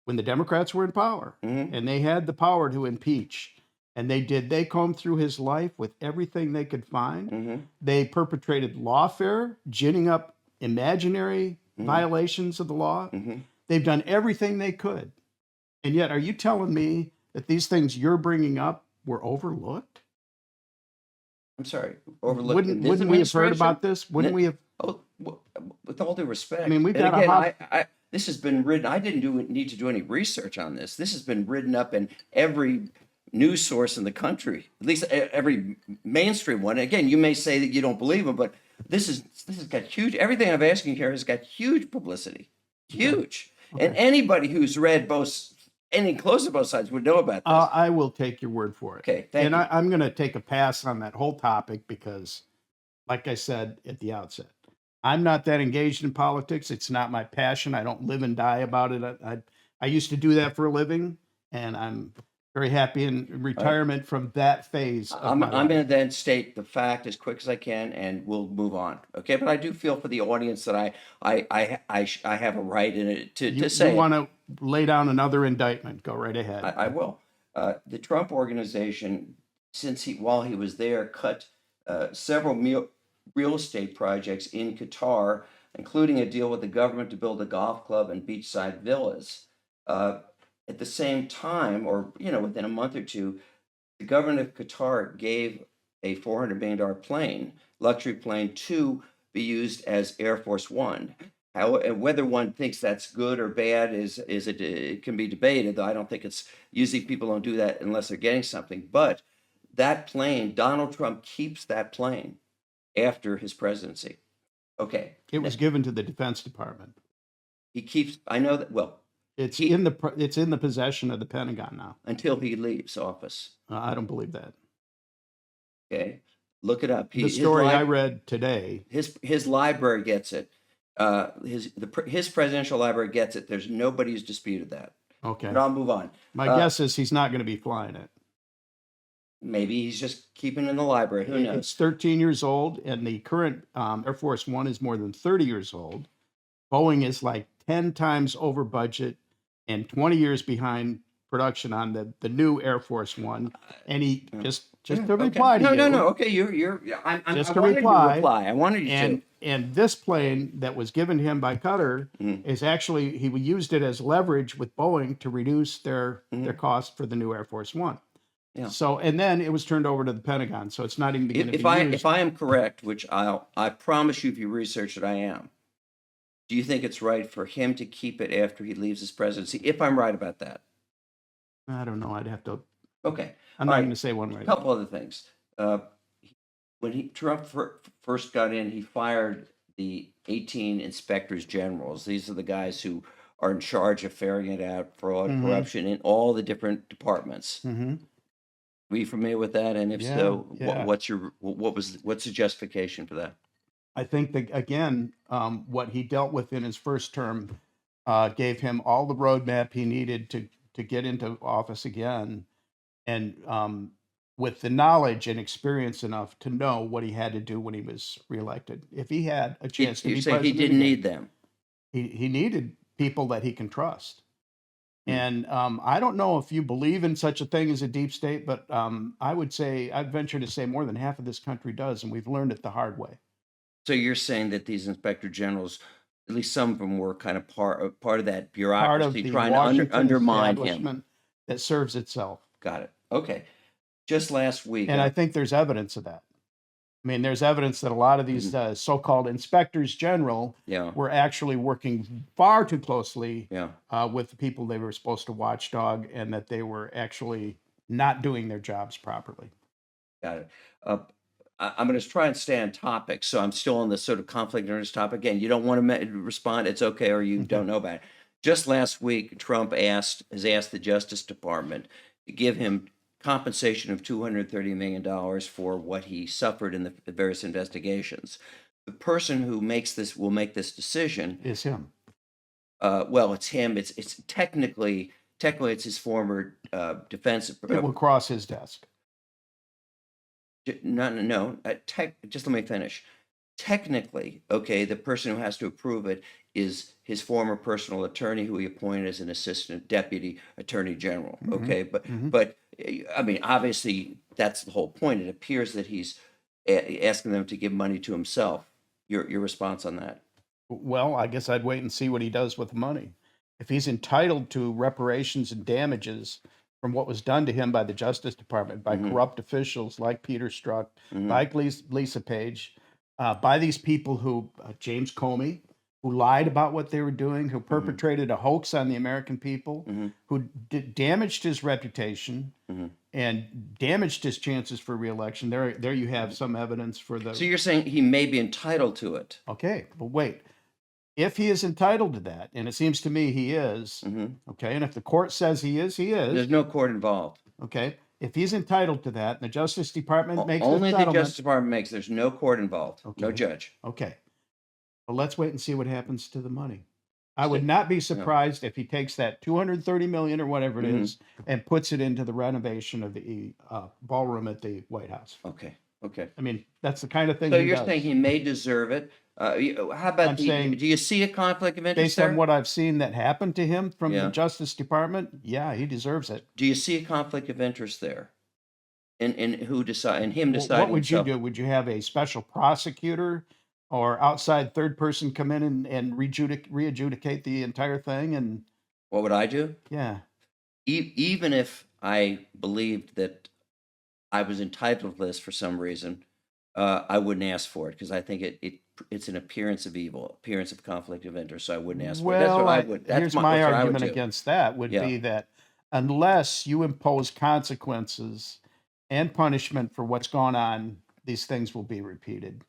when the Democrats were in power and they had the power to impeach? And they combed through his life with everything they could find. They perpetrated lawfare, ginning up imaginary violations of the law. They've done everything they could. And yet, are you telling me that these things you're bringing up were overlooked? I'm sorry, overlooked. Wouldn't we have heard about this? Wouldn't we have? Oh, with all due respect. I mean, we've and got again, this has been written. I didn't need to do any research on this. This has been written up in every news source in the country, at least every mainstream one. Again, you may say that you don't believe them, but this has got huge. Everything I'm asking here has got huge publicity, huge. Okay. And anybody who's read any close to both sides would know about this. I will take your word for it. Okay, thank you. I'm going to take a pass on that whole topic because, like I said at the outset, I'm not that engaged in politics. It's not my passion. I don't live and die about it. I used to do that for a living, and I'm very happy in retirement from that phase. I'm going to then state the fact as quick as I can, and we'll move on. Okay, but I do feel for the audience that I have a right in it to say. You want to lay down another indictment? Go right ahead. I will. The Trump organization, while he was there, cut several real estate projects in Qatar, including a deal with the government to build a golf club and beachside villas. At the same time, or within a month or two, the government of Qatar gave a $400 million luxury plane, to be used as Air Force One. Whether one thinks that's good or bad it can be debated. Though I don't think it's usually people don't do that unless they're getting something. But that plane, Donald Trump keeps that plane after his presidency. Okay, it was given to the Defense Department. He keeps. I know that. Well. It's in the possession of the Pentagon now. Until he leaves office. I don't believe that. Okay, look it up. The story I read today. His library gets it. His presidential library gets it. There's nobody who's disputed that. Okay, but I'll move on. My guess is he's not going to be flying it. Maybe he's just keeping it in the library. Who knows? It's 13 years old, and the current Air Force One is more than 30 years old. Boeing is like 10 times over budget and 20 years behind production on the new Air Force One. And he just to reply to you. No. Okay, I wanted you to. And this plane that was given to him by Qatar is actually, he used it as leverage with Boeing to reduce their cost for the new Air Force One. Yeah. So, and then it was turned over to the Pentagon. So it's not even going to be used. If I am correct, which I promise you, if you research it, I am. Do you think it's right for him to keep it after he leaves his presidency? If I'm right about that. I don't know. I'd have to. Okay. I'm not going to say one right. A couple other things. When Trump first got in, he fired the 18 inspectors generals. These are the guys who are in charge of ferreting out fraud, corruption in all the different departments. Were you familiar with that? And if so, what's the justification for that? I think that, again, what he dealt with in his first term gave him all the roadmap he needed to get into office again, and with the knowledge and experience enough to know what he had to do when he was reelected. If he had a chance to be president, he didn't need them. He needed people that he can trust. And I don't know if you believe in such a thing as a deep state, but I'd venture to say more than half of this country does, and we've learned it the hard way. So you're saying that these inspector generals At least some of them were kind of part of that Part of bureaucracy the trying to Washington undermine him. establishment that serves itself. Got it. Okay. Just last week, And I think there's evidence of that. I mean, there's evidence that a lot of these so-called inspectors general yeah, were actually working far too closely yeah, with the people they were supposed to watchdog, and that they were actually not doing their jobs properly. got it. I'm going to try and stay on topic, so I'm still on this sort of conflict of interest topic. Again, you don't want to respond, it's okay, or you don't know about it. Just last week, Trump has asked the Justice Department to give him compensation of $230 million for what he suffered in the various investigations. The person who will make this decision Is him. well, it's him. It's technically it's his former defense. It will cross his desk. No. Just let me finish. Technically, okay, the person who has to approve it is his former personal attorney, who he appointed as an assistant deputy attorney general. Okay, but I mean, obviously, that's the whole point. It appears that he's asking them to give money to himself. Your response on that? Well, I guess I'd wait and see what he does with the money. If he's entitled to reparations and damages from what was done to him by the Justice Department, by corrupt officials like Peter Strzok, by Lisa Page, by these people who, James Comey, who lied about what they were doing, who perpetrated a hoax on the American people, who damaged his reputation and damaged his chances for reelection. There you have some evidence for the. So you're saying he may be entitled to it? Okay, but wait. If he is entitled to that, and it seems to me he is, okay, and if the court says he is, There's no court involved. okay. If he's entitled to that, and the Justice Department makes Only the the settlement, Justice Department makes. There's no court involved. No Okay. judge. okay. Well, let's wait and see what happens to the money. I would not be surprised if he takes that 230 million or whatever it is and puts it into the renovation of the ballroom at the White House. Okay. I mean, that's the kind of thing So he you're does. saying he may deserve it. How about I'm saying, do you see a conflict of interest based there? on what I've seen that happened to him from Yeah. the Justice Department, yeah, he deserves it. Do you see a conflict of interest there? In who decide and him Well, deciding? what would you himself? do? Would you have a special prosecutor or outside third person come in and re-adjudicate the entire thing? And What would I do? yeah, Even if I believed that I was entitled to this for some reason, I wouldn't ask for it because I think it's an appearance of evil, appearance of conflict of interest. So I wouldn't ask for it. That's well, what I would. That's here's my my that's what I would argument do. against that would Yeah. be that unless you impose consequences and punishment for what's gone on, these things will be repeated.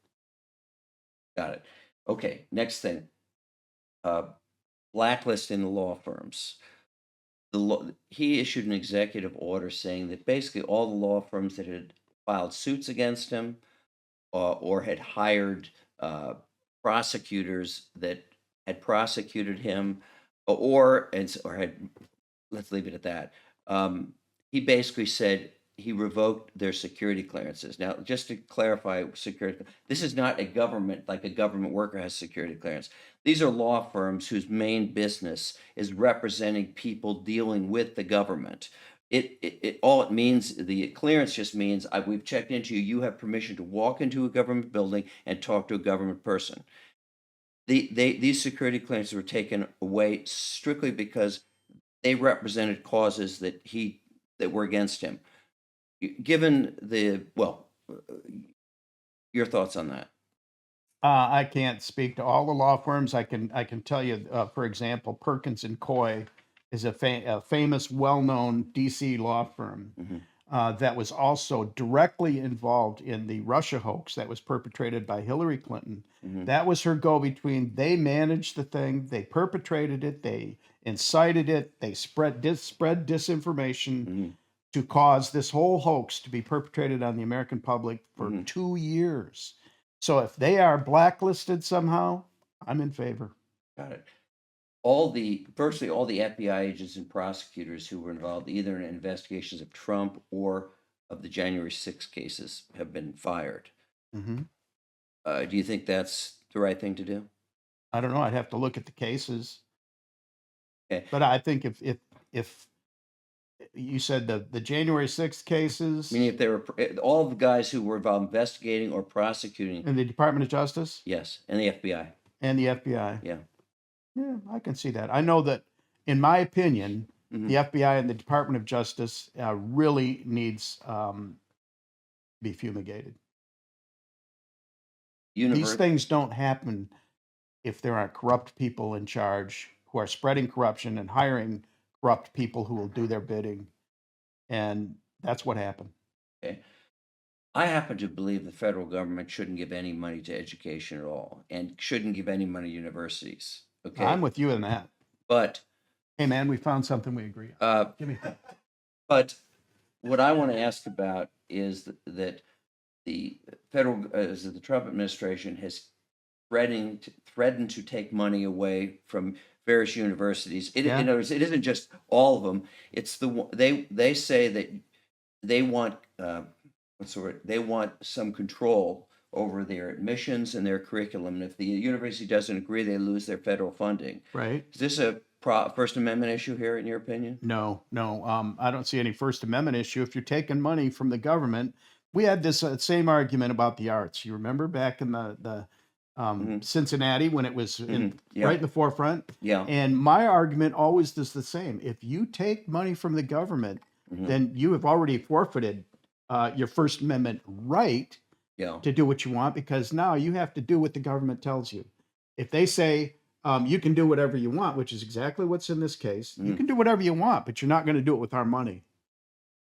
Got it. Okay. Next thing, blacklisting the law firms. He issued an executive order saying that basically all the law firms that had filed suits against him or had hired prosecutors that had prosecuted him or had, let's leave it at that. He basically said he revoked their security clearances. Now, just to clarify, this is not a government, like a government worker has security clearance. These are law firms whose main business is representing people dealing with the government. All it means, the clearance just means we've checked into you. You have permission to walk into a government building and talk to a government person. These security clearances were taken away strictly because they represented causes that were against him. Given your thoughts on that? I can't speak to all the law firms. I can tell you, for example, Perkins and Coy is a famous, well-known DC law firm that was also directly involved in the Russia hoax that was perpetrated by Hillary Clinton. That was her go-between. They managed the thing. They perpetrated it. They incited it. They spread disinformation to cause this whole hoax to be perpetrated on the American public for 2 years. So if they are blacklisted somehow, I'm in favor. Got it. Virtually all the FBI agents and prosecutors who were involved either in investigations of Trump or of the January 6th cases have been fired. Do you think that's the right thing to do? I don't know. I'd have to look at the cases. Okay. But I think if you said the January 6th cases Meaning if they were all the guys who were involved investigating or prosecuting, in the Department of Justice, yes, and the FBI. And the FBI. Yeah. Yeah, I can see that. I know that, in my opinion, Mhm. the FBI and the Department of Justice really needs be fumigated. These things don't happen if there aren't corrupt people in charge who are spreading corruption and hiring corrupt people who will do their bidding. And that's what happened. Okay. I happen to believe the federal government shouldn't give any money to education at all and shouldn't give any money to universities. Okay. I'm with you in that. But Hey, man, we found something we agree on. Give me that. but what I want to ask about is that the the Trump administration has threatened to take money away from various universities. Yeah. In other words, it isn't just all of them. It's they say that they want what's the word? They want some control over their admissions and their curriculum. And if the university doesn't agree, they lose their federal funding. Right. Is this a First Amendment issue here, in your opinion? No. I don't see any First Amendment issue. If you're taking money from the government, we had this same argument about the arts. You remember back in the Cincinnati when it was Yeah. right in the forefront? Yeah. And my argument always is the same. If you take money from the government, then you have already forfeited your First Amendment right Yeah. to do what you want, because now you have to do what the government tells you. If they say you can do whatever you want, which is exactly what's in this case, you can do whatever you want, but you're not going to do it with our money.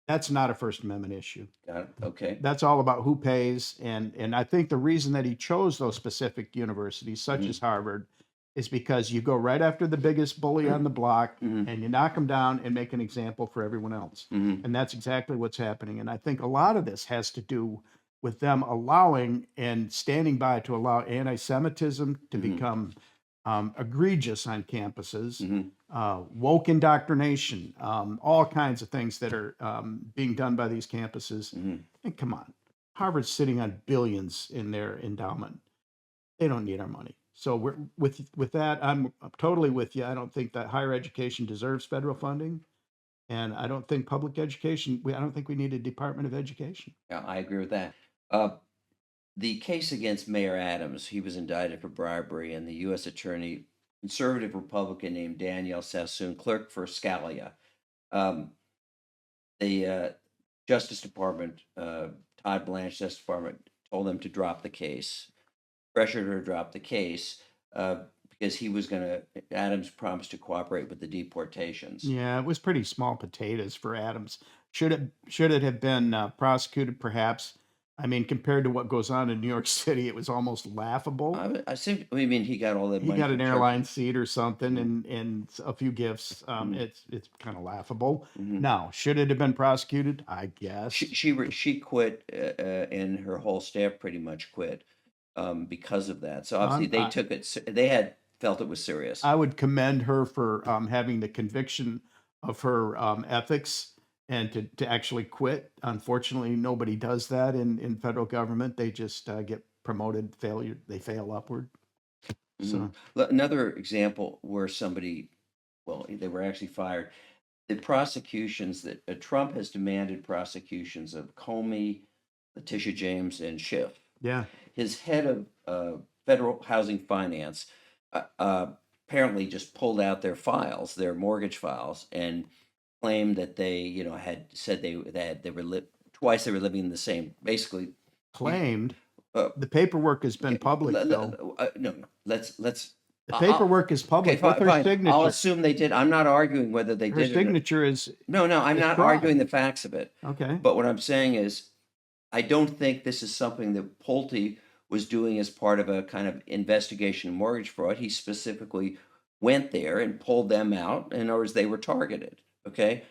That's not a First Amendment issue. Got it. Okay. That's all about who pays. And I think the reason that he chose those specific universities, such as Harvard, is because you go right after the biggest bully on the block and you knock them down and make an example for everyone else. And that's exactly what's happening. And I think a lot of this has to do with them allowing and standing by to allow anti-Semitism to become egregious on campuses, woke indoctrination, all kinds of things that are being done by these campuses. And come on, Harvard's sitting on billions in their endowment. They don't need our money. So we're with that. I'm totally with you. I don't think that higher education deserves federal funding, and I don't think public education. I don't think we need a Department of Education. Yeah, I agree with that. The case against Mayor Adams, he was indicted for bribery, and the U.S. attorney, conservative Republican named Danielle Sassoon, clerk for Scalia. The Justice Department, Todd Blanche Justice Department, told them to drop the case, pressured her to drop the case because Adams promised to cooperate with the deportations. Yeah, it was pretty small potatoes for Adams. Should it have been prosecuted? Perhaps. I mean, compared to what goes on in New York City, it was almost laughable. I mean, he got all that money. He got an airline seat or something and a few gifts. It's kind of laughable. Now, should it have been prosecuted? I guess. She quit, and her whole staff pretty much quit because of that. So obviously they had felt it was serious. I would commend her for having the conviction of her ethics and to actually quit. Unfortunately, nobody does that in federal government. They just get promoted, they fail upward. So another example where they were actually fired. The prosecutions that Trump has demanded prosecutions of Comey, Letitia James, and Schiff. Yeah. His head of federal housing finance apparently just pulled out their mortgage files, and claimed that they, had said they were twice they were living in the same, basically. Claimed. The paperwork has been public, though. No, let's. The paperwork is public. Okay, with her signature. I'll assume they did. I'm not arguing whether they her did. Her signature is. No, I'm not fraud. arguing the facts of it. Okay. But what I'm saying is, I don't think this is something that Pulte was doing as part of a kind of investigation of mortgage fraud. He specifically went there and pulled them out, in other words, they were targeted. Okay.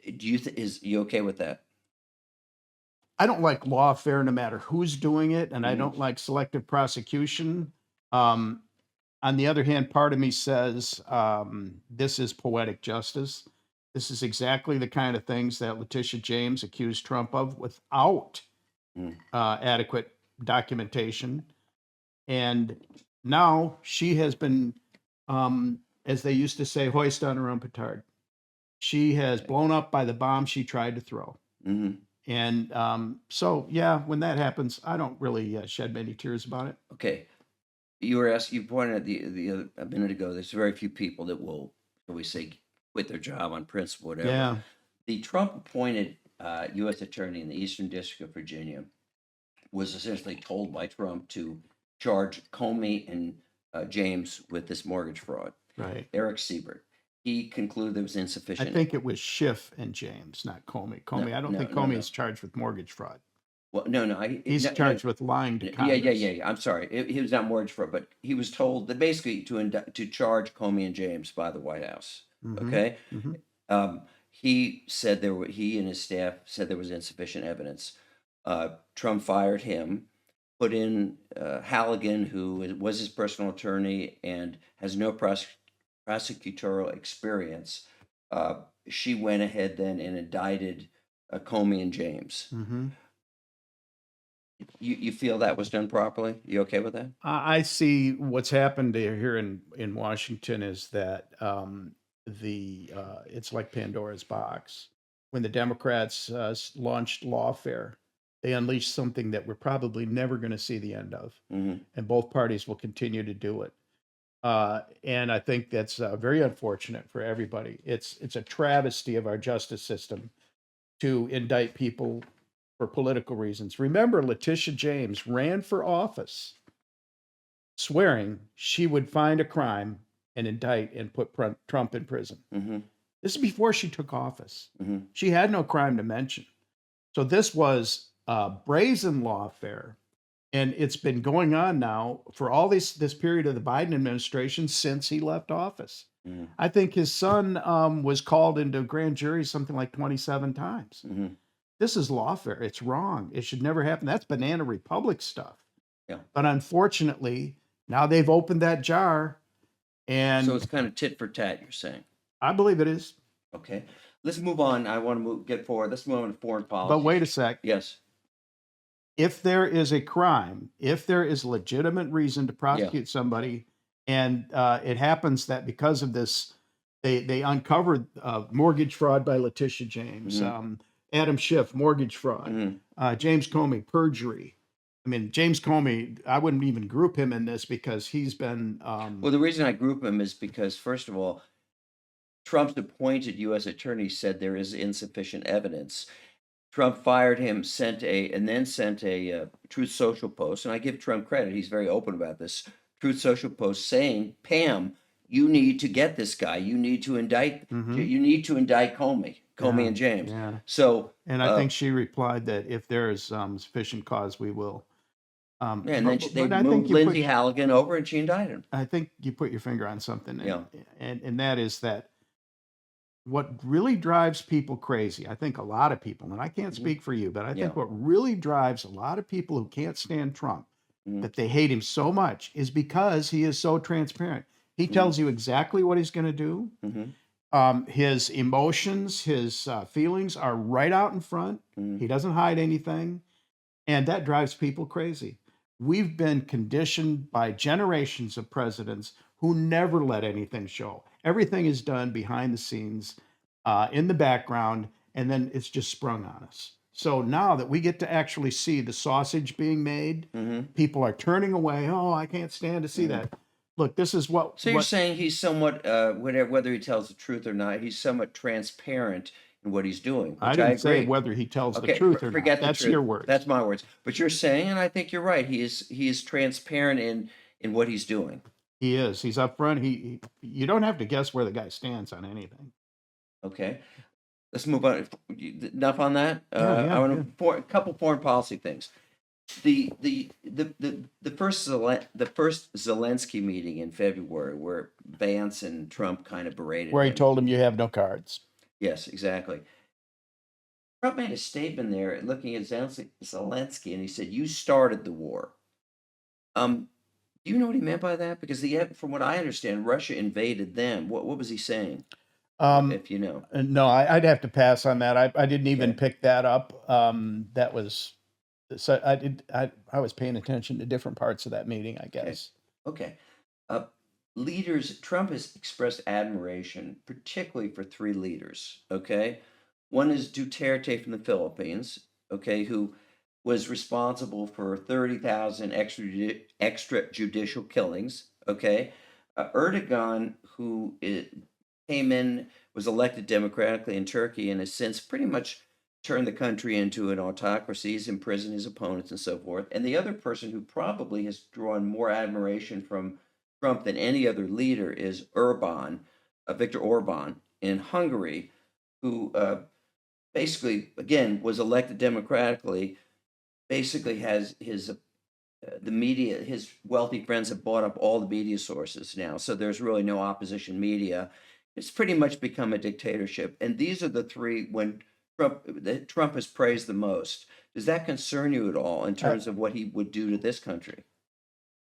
Is you okay with that? I don't like lawfare no matter who's doing it, and I don't like selective prosecution. On the other hand, part of me says this is poetic justice. This is exactly the kind of things that Letitia James accused Trump of without adequate documentation. And now she has been, as they used to say, hoist on her own petard. She has blown up by the bomb she tried to throw. And so, yeah, when that happens, I don't really shed many tears about it. Okay. You were asked. You pointed out a minute ago. There's very few people that will, shall we say, quit their job on principle, whatever. Yeah. The Trump appointed U.S. attorney in the Eastern District of Virginia was essentially told by Trump to charge Comey and James with this mortgage fraud. Right. Eric Siebert. He concluded there was I insufficient. think it was Schiff and James, not Comey. Comey, I don't think Comey is charged with mortgage fraud. Well, no. He's charged with lying to Congress. Yeah. I'm sorry. He was not mortgage fraud, but he was told that basically to charge Comey and James by the White House. Mhm. Okay. Mhm. He said he and his staff said there was insufficient evidence. Trump fired him, put in Halligan, who was his personal attorney and has no prosecutorial experience. She went ahead then and indicted Comey and James. Mhm. You feel that was done properly? You okay with that? I see what's happened here in Washington is that it's like Pandora's box. When the Democrats launched lawfare, they unleashed something that we're probably never going to see the end of, Mhm. and both parties will continue to do it. And I think that's very unfortunate for everybody. It's a travesty of our justice system to indict people for political reasons. Remember, Letitia James ran for office swearing she would find a crime and indict and put Trump in prison. Mhm. This is before she took office. Mhm. She had no crime to mention. So this was brazen lawfare. And it's been going on now for all this period of the Biden administration since he left office. Mhm. I think his son was called into grand jury something like 27 times. Mhm. This is lawfare. It's wrong. It should never happen. That's Banana Republic stuff. Yeah. But unfortunately, now they've opened that jar, and So it's kind of tit for tat, you're saying. I believe it is. Okay. Let's move on. I want to get forward. Let's move on to foreign policy. But wait a sec. Yes. If there is a crime, if there is legitimate reason to prosecute somebody, and it happens that because of this, they uncovered mortgage fraud by Letitia James, Adam Schiff, mortgage fraud, James Comey, perjury. I mean, James Comey, I wouldn't even group him in this because he's been. Well, the reason I group him is because, first of all, Trump's appointed U.S. attorney said there is insufficient evidence. Trump fired him, sent a Truth Social post, and I give Trump credit; he's very open about this. Truth Social post saying, "Pam, you need to get this guy. You need to indict. You need to indict Comey and James." Yeah. So, and I think she replied that if there is sufficient cause, we will. And then they moved Lindsay Halligan over, and she indicted him. I think you put your finger on something, Yeah. and that is that what really drives people crazy, I think a lot of people, and I can't speak for you, but I think what really drives a lot of people who can't stand Trump, that they hate him so much, is because he is so transparent. He tells you exactly what he's going to do. His emotions, his feelings are right out in front. He doesn't hide anything. And that drives people crazy. We've been conditioned by generations of presidents who never let anything show. Everything is done behind the scenes, in the background, and then it's just sprung on us. So now that we get to actually see the sausage being made, people are turning away. Oh, I can't stand to see that. Look, this is what. So you're saying he's somewhat, whether he tells the truth or not, he's somewhat transparent in what he's doing. I didn't say whether he tells the truth or not. That's your words. That's my words. But you're saying, and I think you're right. He is transparent in what he's doing. He is. He's upfront. You don't have to guess where the guy stands on anything. Okay, let's move on. Enough on that. I want a couple foreign policy things. The first Zelensky meeting in February, where Vance and Trump kind of berated where he him. told him you have no cards. Yes, exactly. Trump made a statement there, looking at Zelensky, and he said, "You started the war." Do you know what he meant by that? Because from what I understand, Russia invaded them. What was he saying? If you know. No, I'd have to pass on that. I didn't even pick that up. That was so I was paying attention to different parts of that meeting, I guess. Okay. Trump has expressed admiration, particularly for three leaders. Okay. One is Duterte from the Philippines. Okay, who was responsible for 30,000 extrajudicial killings. Okay. Erdogan, who came in, was elected democratically in Turkey and has since pretty much turned the country into an autocracy. He's imprisoned his opponents and so forth. And the other person who probably has drawn more admiration from Trump than any other leader is Viktor Orban in Hungary, who basically, again, was elected democratically, basically has the media, his wealthy friends have bought up all the media sources now. So there's really no opposition media. It's pretty much become a dictatorship. And these are the three when Trump has praised the most. Does that concern you at all in terms of what he would do to this country?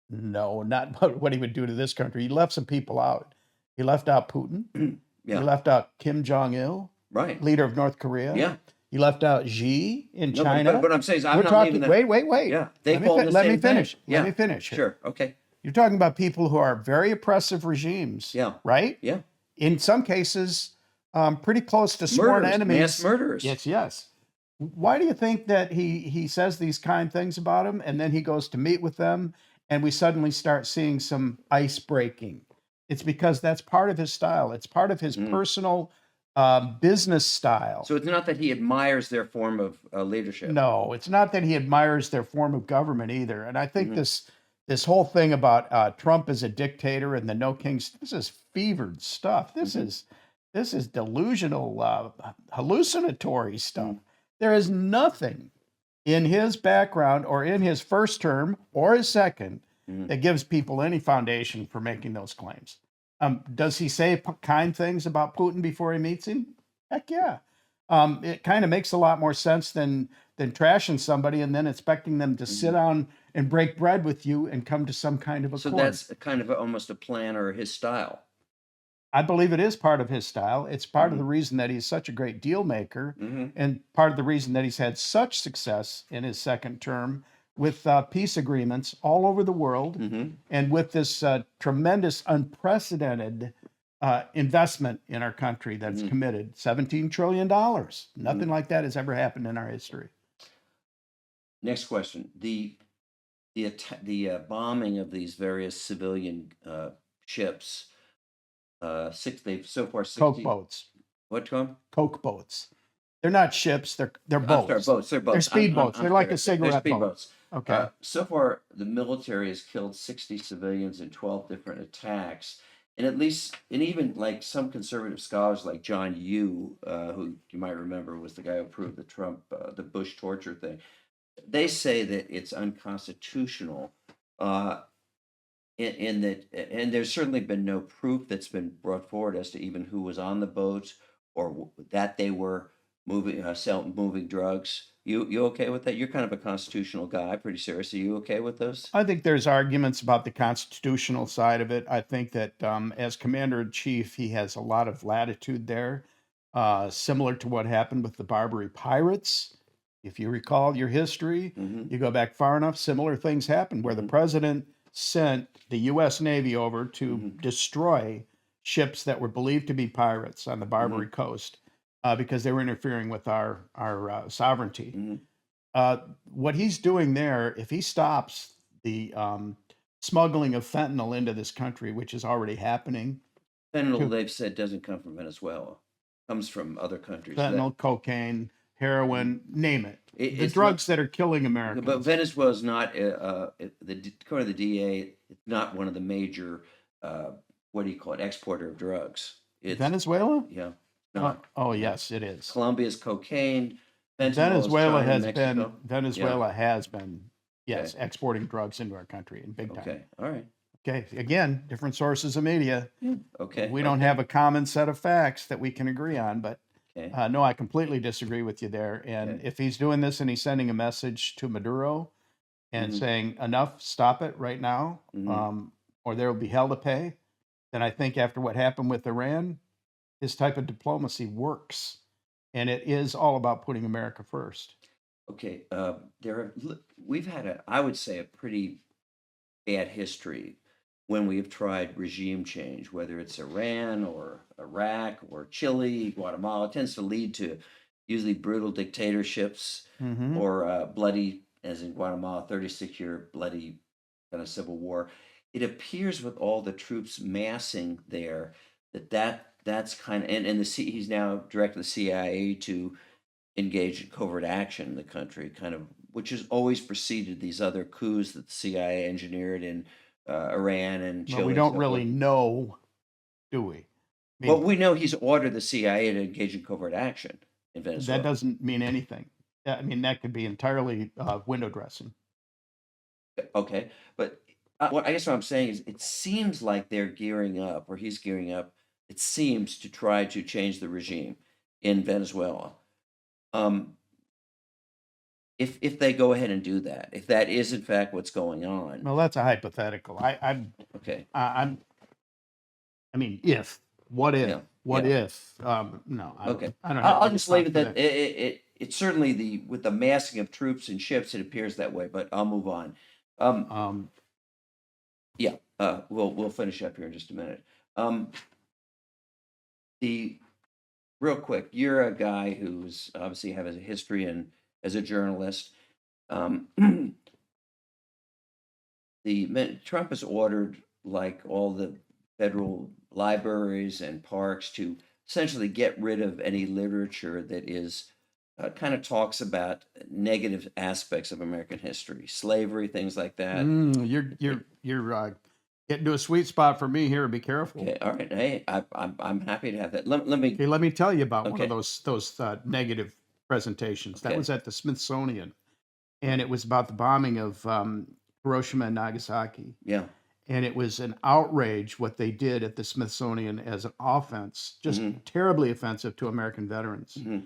No, not what he would do to this country. He left some people out. He left out Putin. He Yeah, left out Kim Jong-il, right. leader of North Korea. Yeah. He left out Xi in No, China. but what I'm saying is, I'm We're not talking. leaving that. Wait. Yeah, they Let me fall in the let me same thing. finish. Yeah, Let me finish. sure. Okay. You're talking about people who are very oppressive regimes. Yeah. Right? Yeah. In some cases, pretty close to sworn Murderers, enemies. mass murderers. Yes. Why do you think that he says these kind things about them, and then he goes to meet with them, and we suddenly start seeing some ice breaking? It's because that's part of his style. It's part of his personal business style. So it's not that he admires their form of leadership. No, it's not that he admires their form of government either. And I think this whole thing about Trump as a dictator and the no kings, this is fevered stuff. This is delusional, hallucinatory stuff. There is nothing in his background or in his first term or his second that gives people any foundation for making those claims. Does he say kind things about Putin before he meets him? Heck yeah. It kind of makes a lot more sense than trashing somebody and then expecting them to sit down and break bread with you and come to some kind of accord. So that's kind of almost a plan or his style. I believe it is part of his style. It's part of the reason that he's such a great deal maker, and part of the reason that he's had such success in his second term with peace agreements all over the world, and with this tremendous, unprecedented investment in our country that's committed $17 trillion. Nothing like that has ever happened in our history. Next question: the bombing of these various civilian ships. They've so far 60 Coke boats. What, Tom? Coke boats. They're not ships. They're boats. Sorry, boats. They're boats. They're speedboats. They're like a cigarette They're boat. speedboats. Okay. So far, the military has killed 60 civilians in 12 different attacks. And even like some conservative scholars like John Yoo, who you might remember was the guy who approved the Bush torture thing, they say that it's unconstitutional. In that, and there's certainly been no proof that's been brought forward as to even who was on the boats or that they were moving drugs. You okay with that? You're kind of a constitutional guy, pretty serious. Are you okay with those? I think there's arguments about the constitutional side of it. I think that as commander in chief, he has a lot of latitude there, similar to what happened with the Barbary pirates. If you recall your history, you go back far enough, similar things happened where the president sent the U.S. Navy over to destroy ships that were believed to be pirates on the Barbary coast because they were interfering with our sovereignty. What he's doing there, if he stops the smuggling of fentanyl into this country, which is already happening. Fentanyl, they've said, doesn't come from Venezuela. It comes from other countries. Fentanyl, cocaine, heroin, name it. The drugs that are killing Americans. But Venezuela is not, according to the DA, it's not one of the major, what do you call it, exporter of drugs. Venezuela? Yeah. Yes, it is. Colombia's cocaine. Venezuela has been, yes, exporting drugs into our country in big time. Okay, all right. Okay, again, different sources of media. Okay. We don't have a common set of facts that we can agree on, but no, I completely disagree with you there. And if he's doing this and he's sending a message to Maduro and saying, enough, stop it right now, or there will be hell to pay, then I think after what happened with Iran, his type of diplomacy works. And it is all about putting America first. Okay. We've had I would say, a pretty bad history when we have tried regime change, whether it's Iran or Iraq or Chile, Guatemala. It tends to lead to usually brutal dictatorships or bloody as in Guatemala, 36-year bloody kind of civil war. It appears with all the troops massing there that's kind of and he's now directed the CIA to engage in covert action in the country, kind of, which has always preceded these other coups that the CIA engineered in Iran and But we Chile and don't so forth. really know, do we? I Well, mean, we know he's ordered the CIA to engage in covert action in that Venezuela. doesn't mean anything. I mean, that could be entirely window dressing. Okay, but I guess what I'm saying is it seems like they're gearing up, or he's gearing up, it seems, to try to change the regime in Venezuela. If they go ahead and do that, if that is in fact what's going on, Well, that's a hypothetical. okay, I mean, if, what if, yeah, what yeah, if? No, okay. I don't have I'll a just leave response it for that it's certainly with the massing of troops and ships, it appears that way. But I'll move on. that. Yeah, we'll finish up here in just a minute. The real quick, you're a guy who's obviously have a history and as a journalist. Um, Trump has ordered like all the federal libraries and parks to essentially get rid of any literature that is kind of talks about negative aspects of American history, slavery, things like that. You're getting to a sweet spot for me here. Be careful. Okay, all right. Hey, I'm happy to have that. Let me. Okay, let me tell you about one of Okay, those negative presentations. That okay, was at the Smithsonian, and it was about the bombing of Hiroshima and Nagasaki. yeah. And it was an outrage what they did at the Smithsonian as an offense, just Mm-hmm, terribly offensive to American veterans. mm-hmm,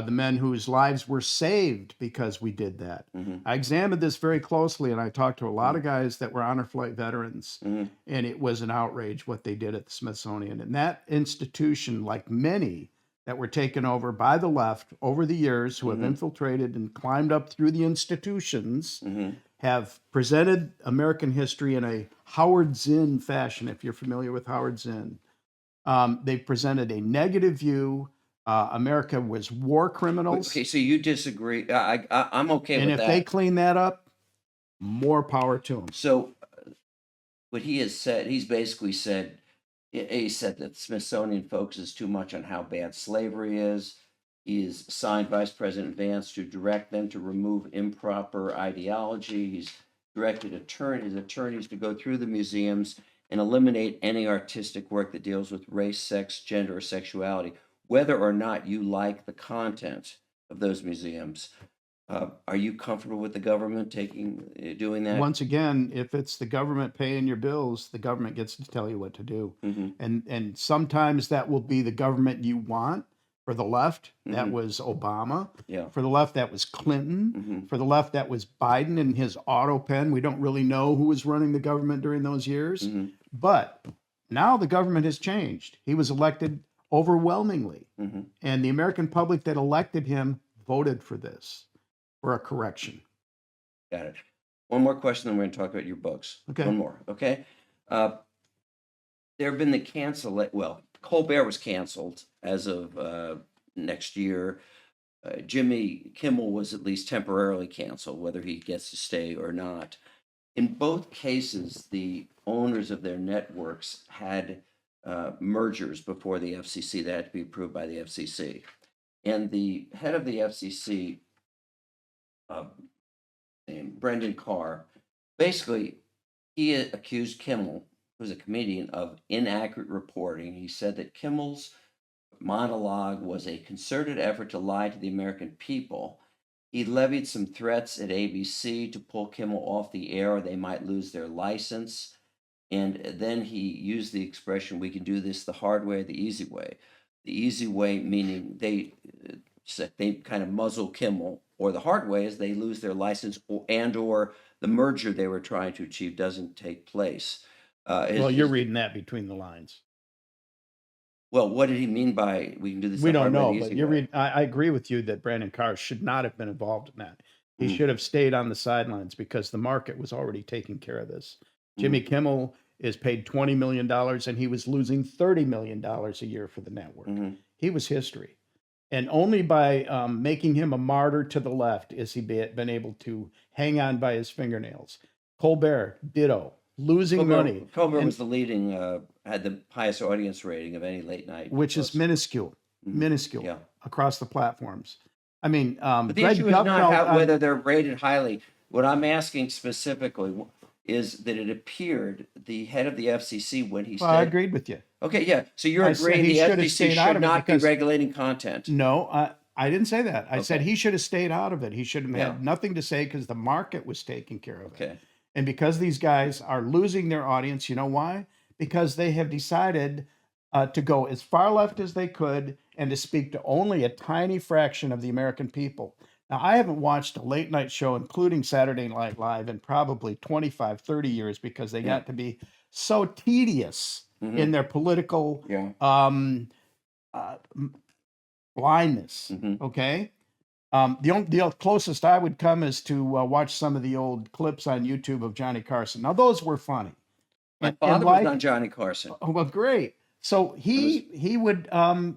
The men whose lives were saved because we did that. mm-hmm, I examined this very closely and I talked to a lot mm-hmm, of guys that were honor flight veterans, mm-hmm, and it was an outrage what they did at the Smithsonian. And that institution, like many that were taken over by the left over the years who have mm-hmm, infiltrated and climbed up through the institutions, mm-hmm. have presented American history in a Howard Zinn fashion, if you're familiar with Howard Zinn. They've presented a negative view. America was war criminals. Okay, so you disagree. I'm okay And with if they that. clean that up, more power to them. So what he has said, he's basically said, he said that the Smithsonian focuses too much on how bad slavery is. He has signed Vice President Vance to direct them to remove improper ideology. He's directed his attorneys to go through the museums and eliminate any artistic work that deals with race, sex, gender, or sexuality, whether or not you like the content of those museums. Are you comfortable with the government doing that? Once again, if it's the government paying your bills, the government gets to tell you what to do. Mm-hmm, And sometimes that will be the government you want. For the left, that mm-hmm, was Obama. yeah. For the left, that was Clinton. Mm-hmm, For the left, that was Biden and his auto pen. We don't really know who was running the government during those years. mm-hmm, But now the government has changed. He was elected overwhelmingly. mm-hmm. And the American public that elected him voted for this, for a correction. Got it. One more question, then we're going to talk about your books. Okay. One more, okay? There have been Colbert was canceled as of next year. Jimmy Kimmel was at least temporarily canceled, whether he gets to stay or not. In both cases, the owners of their networks had mergers before the FCC that had to be approved by the FCC. And the head of the FCC, named Brendan Carr, basically, he accused Kimmel, who's a comedian, of inaccurate reporting. He said that Kimmel's monologue was a concerted effort to lie to the American people. He levied some threats at ABC to pull Kimmel off the air or they might lose their license. And then he used the expression, "We can do this the hard way or the easy way." The easy way meaning they kind of muzzle Kimmel, or the hard way is they lose their license or the merger they were trying to achieve doesn't take place. Well, you're reading that between the lines. Well, what did he mean by "we can do this We the don't hard way, know, the but easy you're way"? reading. I agree with you that Brandon Carr should not have been involved in that. He Mm, should have stayed on the sidelines because the market was already taking care of this. mm, Jimmy Kimmel is paid $20 million and he was losing $30 million a year for the network. mhm. He was history. And only by making him a martyr to the left is he been able to hang on by his fingernails. Colbert, ditto, losing money. Colbert And- was the leading, had the highest audience rating of any late night. which is host. minuscule, Mhm. minuscule Yeah. across the platforms. I mean, But the Greg issue is not Gutfeld, whether they're rated highly. What I'm asking specifically is that it appeared the head of the FCC, when he well, I said, agreed with you. okay, yeah, so you're I said agreeing he the should have FCC stayed out should of it not be because- regulating content. No, I didn't say that. I said Okay. he should have stayed out of it. He should have Yeah. had nothing to say because the market was taking care of it. Okay. And because these guys are losing their audience, you know why? Because they have decided to go as far left as they could and to speak to only a tiny fraction of the American people. Now, I haven't watched a late night show, including Saturday Night Live, in probably 25, 30 years because they got to be so tedious Mhm. in their political Yeah. blindness. Mhm. Okay. The closest I would come is to watch some of the old clips on YouTube of Johnny Carson. Now, those were funny. My And father was on Johnny Carson. Oh, well, great. So he would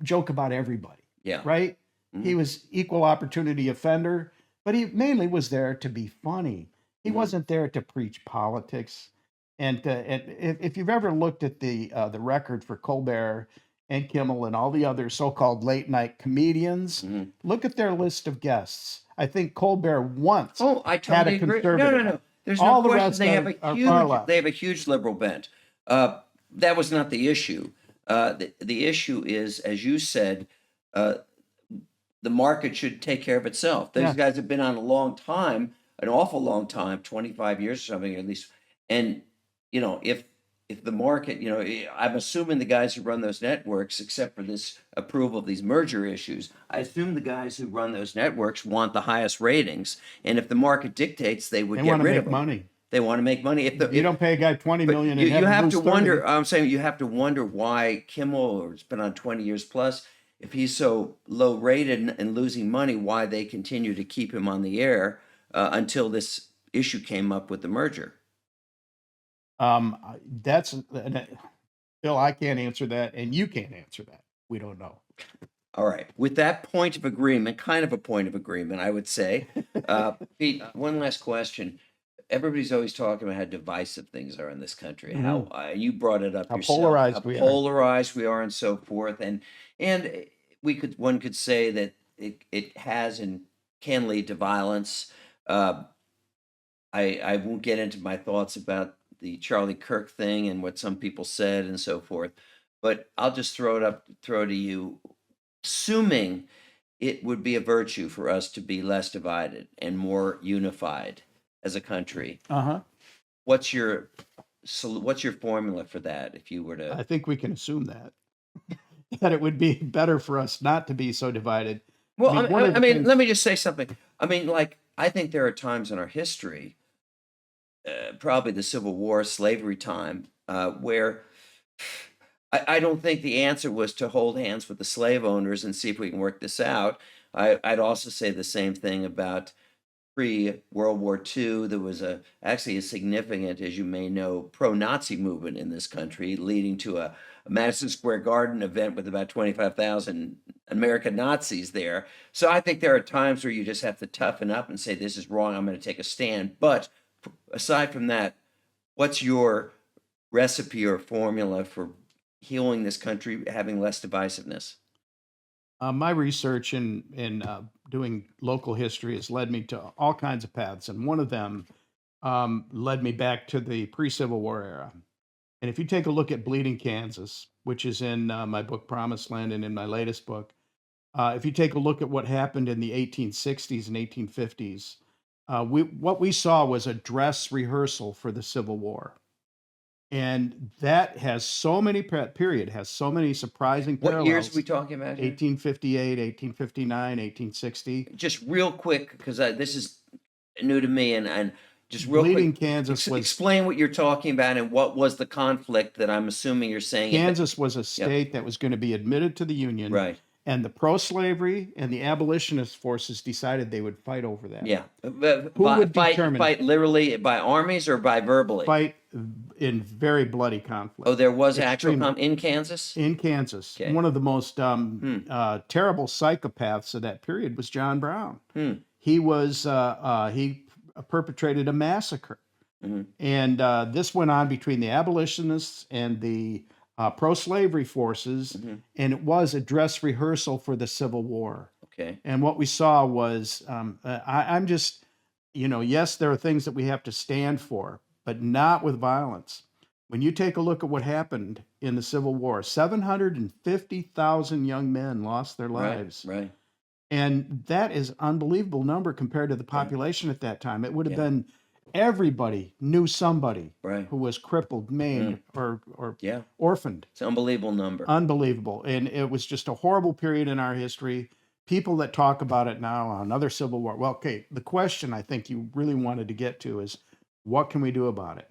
joke about everybody, Yeah. right? Mhm. He was equal opportunity offender, but he mainly was there to be funny. He Mhm. wasn't there to preach politics. And if you've ever looked at the record for Colbert and Kimmel and all the other so-called late night comedians, Mhm. look at their list of guests. I think Colbert once Oh, I had totally a agree. No, conservative. no. There's All no the question. rest They have are a far huge. left. They have a huge liberal bent. That was not the issue. The issue is, as you said, the market should take care of itself. Those Yeah. guys have been on a long time, an awful long time, 25 years or something at least. And if the market, I'm assuming the guys who run those networks, except for this approval of these merger issues, I assume the guys who run those networks want the highest ratings. And if the market dictates, they would They get want to rid make of them. money. They want to make money. You don't pay a guy 20 But million you, and you have him have lose to 30. wonder. I'm saying you have to wonder why Kimmel, who's been on 20 years plus, if he's so low rated and losing money, why they continue to keep him on the air until this issue came up with the merger. That's Phil. I can't answer that, and you can't answer that. We don't know. All right. With that point of agreement, kind of a point of agreement, I would say. Pete, one last question. Everybody's always talking about how divisive things are in this country. How you brought it up How yourself. polarized How we are. polarized we are, and so forth. And one could say that it has and can lead to violence. I won't get into my thoughts about the Charlie Kirk thing and what some people said and so forth, but I'll just throw to you. Assuming it would be a virtue for us to be less divided and more unified as a country, what's your formula for that? If you were to, I think we can assume that it would be better for us not to be so divided. well, one of the things- let me just say something. I think there are times in our history, probably the Civil War, slavery time, where I don't think the answer was to hold hands with the slave owners and see if we can work this out. I'd also say the same thing about pre-World War II. There was actually a significant, as you may know, pro-Nazi movement in this country, leading to a Madison Square Garden event with about 25,000 American Nazis there. So I think there are times where you just have to toughen up and say, this is wrong, I'm going to take a stand. But aside from that, what's your recipe or formula for healing this country, having less divisiveness? My research in doing local history has led me to all kinds of paths, and one of them led me back to the pre-Civil War era. And if you take a look at Bleeding Kansas, which is in my book Promised Land and in my latest book, if you take a look at what happened in the 1860s and 1850s, what we saw was a dress rehearsal for the Civil War. And that has so many has so many surprising parallels. What years are we talking about here? 1858, 1859, 1860. Just real quick, because this is new to me, and just real Bleeding quick, Kansas was explain what you're talking about and what was the conflict that I'm assuming you're saying. Kansas was a state that was going to be admitted to the Union, Right. And the pro-slavery and the abolitionist forces decided they would fight over that. Yeah. Who would determine fight literally by armies or by verbally? fight in very bloody conflict? Oh, there was actual Extremely. in Kansas? In Kansas. Okay. One of the most terrible psychopaths of that period was John Brown. He was he perpetrated a massacre. And this went on between the abolitionists and the pro-slavery forces, and it was a dress rehearsal for the Civil War. Okay. And what we saw was, I'm just, yes, there are things that we have to stand for, but not with violence. When you take a look at what happened in the Civil War, 750,000 young men lost their lives. Right. And that is an unbelievable number compared to the population at that time. It would have been everybody knew somebody who was crippled, maimed, or orphaned. It's an unbelievable number. Unbelievable. And it was just a horrible period in our history. People that talk about it now, another Civil War. Well, okay, the question I think you really wanted to get to is, what can we do about it?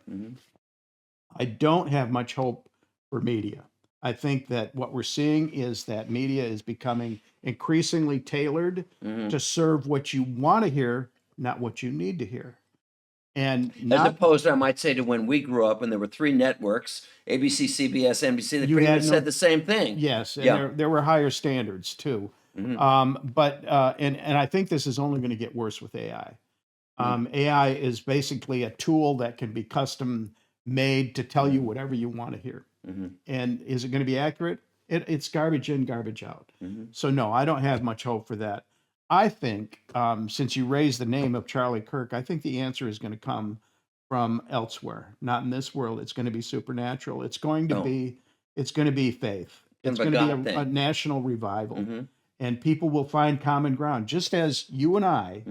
I don't have much hope for media. I think that what we're seeing is that media is becoming increasingly tailored to serve what you want to hear, not what you need to hear. And as opposed, I might say, to when we grew up and there were 3 networks, ABC, CBS, NBC, they pretty much said the same thing. Yes, and there were higher standards too. But I think this is only going to get worse with AI. AI is basically a tool that can be custom made to tell you whatever you want to hear. And is it going to be accurate? It's garbage in, garbage out. So no, I don't have much hope for that. I think, since you raised the name of Charlie Kirk, I think the answer is going to come from elsewhere, not in this world. It's going to be supernatural. It's going to be faith. It's going to be a national revival, and people will find common ground. Just as you and I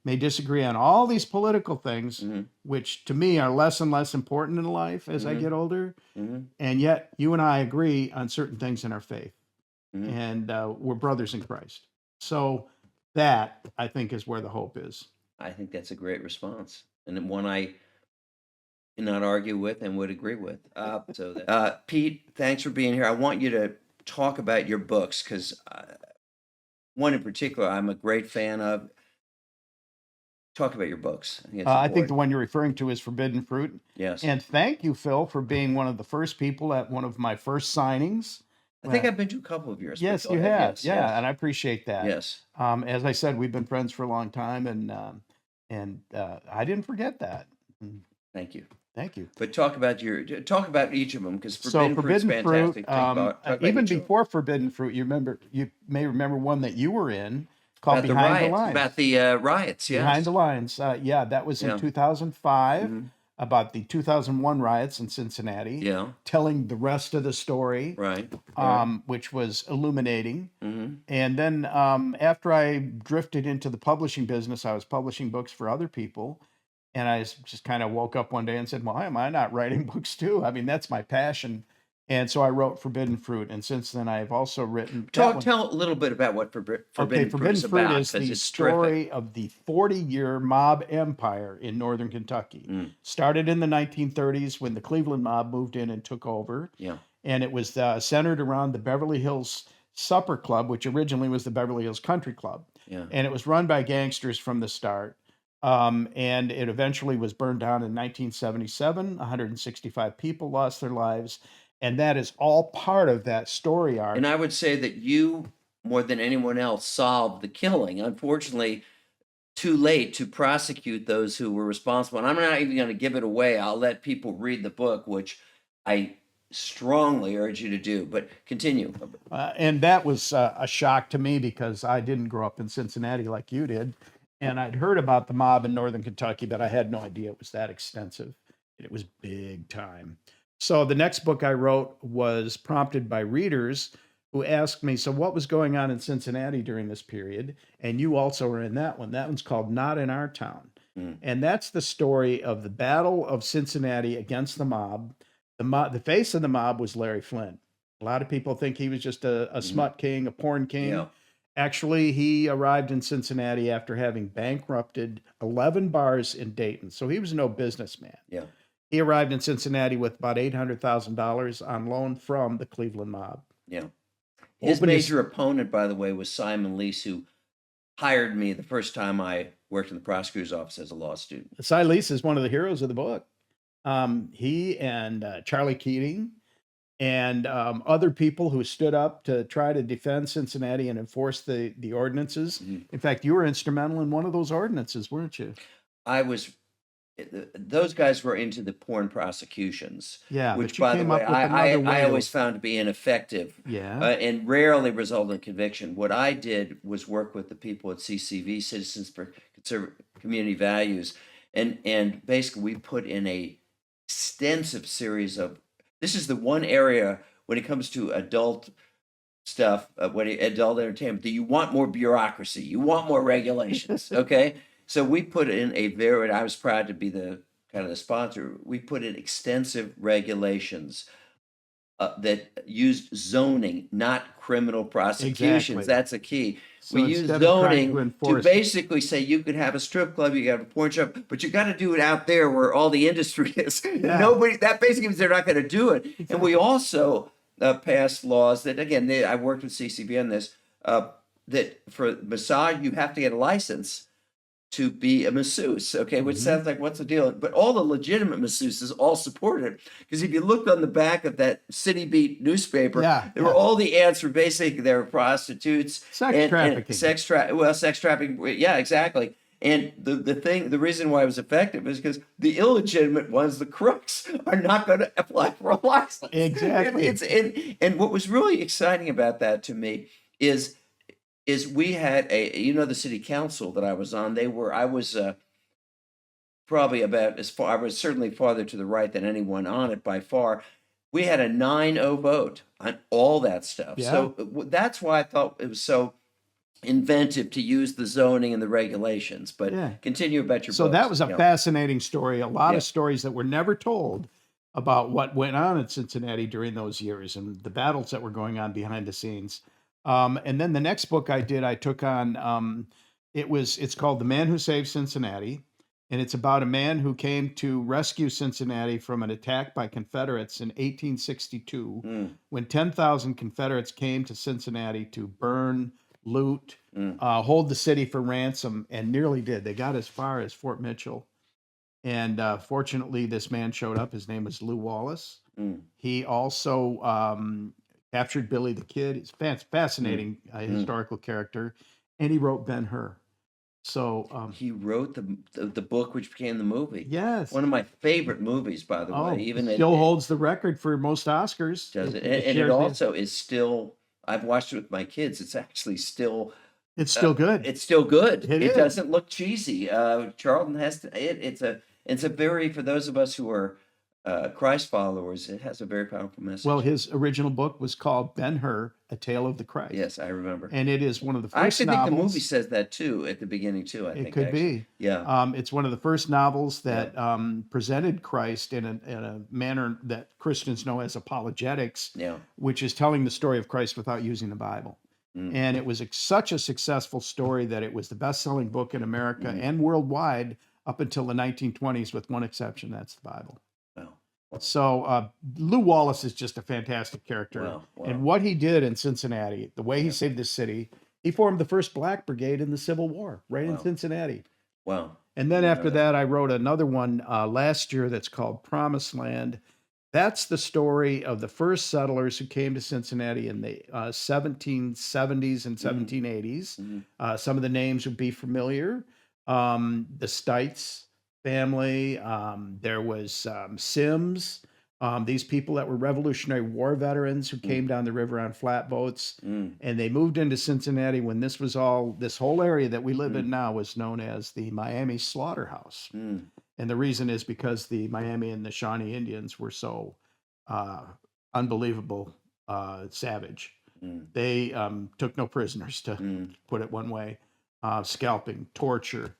may disagree on all these political things, which to me are less and less important in life as I get older, and yet you and I agree on certain things in our faith, and we're brothers in Christ. So that, I think, is where the hope is. I think that's a great response, and one I cannot argue with and would agree with. Pete, thanks for being here. I want you to talk about your books, because one in particular I'm a great fan of. Talk about your books. I think the one you're referring to is Forbidden Fruit. Yes. And thank you, Phil, for being one of the first people at one of my first signings. I think I've been to a couple of yours. Yes, you have. Yes. And I appreciate that. Yes. As I said, we've been friends for a long time, and I didn't forget that. Thank you. Thank you. But talk about each of them, because Forbidden Fruit's fantastic. Even before Forbidden Fruit, you may remember one that you were in called Behind the Lines. About the riots. Yes. Behind the Lines. That was in 2005. About the 2001 riots in Cincinnati, telling the rest of the story, which was illuminating. And then after I drifted into the publishing business, I was publishing books for other people, and I just kind of woke up one day and said, why am I not writing books too? I mean, that's my passion. And so I wrote Forbidden Fruit, and since then I've also written. Tell a little bit about what Forbidden Fruit is about. Is the story of the 40-year mob empire in northern Kentucky. Started in the 1930s when the Cleveland mob moved in and took over. And it was centered around the Beverly Hills Supper Club, which originally was the Beverly Hills Country Club. And it was run by gangsters from the start. And it eventually was burned down in 1977. 165 people lost their lives. And that is all part of that story arc. And I would say that you, more than anyone else, solved the killing. Unfortunately, too late to prosecute those who were responsible. And I'm not even going to give it away. I'll let people read the book, which I strongly urge you to do. But continue. And that was a shock to me, because I didn't grow up in Cincinnati like you did. And I'd heard about the mob in northern Kentucky, but I had no idea it was that extensive. It was big time. So the next book I wrote was prompted by readers who asked me, so what was going on in Cincinnati during this period? And you also were in that one. That one's called Not in Our Town. And that's the story of the Battle of Cincinnati against the mob. The face of the mob was Larry Flint. A lot of people think he was just a smut king, a porn king. Actually, he arrived in Cincinnati after having bankrupted 11 bars in Dayton. So he was no businessman. He arrived in Cincinnati with about $800,000 on loan from the Cleveland mob. His opened his major opponent, by the way, was Simon Lease, who hired me the first time I worked in the prosecutor's office as a law student. Cy Lease is one of the heroes of the book. He and Charlie Keating and other people who stood up to try to defend Cincinnati and enforce the ordinances. Mhm. In fact, you were instrumental in one of those ordinances, weren't you? I was. Those guys were into the porn prosecutions, Yeah, which, but you by the came way, up with another way I always of, found to be ineffective yeah. and rarely resulted in conviction. What I did was work with the people at CCV, Citizens for Community Values, and basically we put in a extensive series of. This is the one area when it comes to adult stuff, adult entertainment, that you want more bureaucracy, you want more regulations. Okay, so we put in a very. I was proud to be the kind of the sponsor. We put in extensive regulations that used zoning, not criminal prosecutions. Exactly. That's a key. So We use instead of trying to zoning to enforce, basically say you could have a strip club, you can have a porn shop, but you got to do it out there where all the industry is. Yeah. Nobody. That basically means they're not going to do it. And Exactly. we also passed laws that, again, I worked with CCB on this. That for massage, you have to get a license to be a masseuse, okay, which sounds like what's the deal? But all the legitimate masseuses all supported it, because if you looked on the back of that City Beat newspaper, there were all the ads for basically they were prostitutes, sex trafficking, sex trafficking, yeah, exactly. And the reason why it was effective is because the illegitimate ones, the crooks, are not going to apply for a license. Exactly. And what was really exciting about that to me is we had the city council that I was on. I was probably about as far. I was certainly farther to the right than anyone on it by far. We had a 9-0 vote on all that stuff. Yeah. So that's why I thought it was so inventive to use the zoning and the regulations. But continue about your. So books. that was a fascinating story. A lot of stories that were never told about what went on in Cincinnati during those years and the battles that were going on behind the scenes. And then the next book I did, I took on, it's called The Man Who Saved Cincinnati. And it's about a man who came to rescue Cincinnati from an attack by Confederates in 1862, when 10,000 Confederates came to Cincinnati to burn, loot, hold the city for ransom, and nearly did. They got as far as Fort Mitchell. And fortunately, this man showed up. His name was Lew Wallace. He also captured Billy the Kid. He's a fascinating historical character. And he wrote Ben-Hur. So he wrote the book, which became the movie. Yes, one of my favorite movies, by the way. Even still holds the record for most Oscars. Does it? And it also is still. I've watched it with my kids. It's actually still. It's still good. It's still good. It doesn't look cheesy. Charlton has to. It's a very, for those of us who are Christ followers, it has a very powerful message. Well, his original book was called Ben-Hur, A Tale of the Christ. Yes, I remember. And it is one of the first I actually novels. think the movie says that too at the beginning too. I think it could be. Yeah. It's one of the first novels that presented Christ in a manner that Christians know as apologetics, which is telling the story of Christ without using the Bible. And it was such a successful story that it was the best-selling book in America and worldwide up until the 1920s, with one exception. That's the Bible. So Lew Wallace is just a fantastic character. Wow. And what he did in Cincinnati, the way he saved the city, he formed the first Black Brigade in the Civil War, right in Cincinnati. Wow. And then after that, I wrote another one last year that's called Promised Land. That's the story of the first settlers who came to Cincinnati in the 1770s and 1780s. Some of the names would be familiar. The Stites family. There was Sims. These people that were Revolutionary War veterans who came down the river on flatboats, and they moved into Cincinnati when this whole area that we live in now was known as the Miami Slaughterhouse. And the reason is because the Miami and the Shawnee Indians were so unbelievable savage. They took no prisoners, to put it one way. Scalping, torture.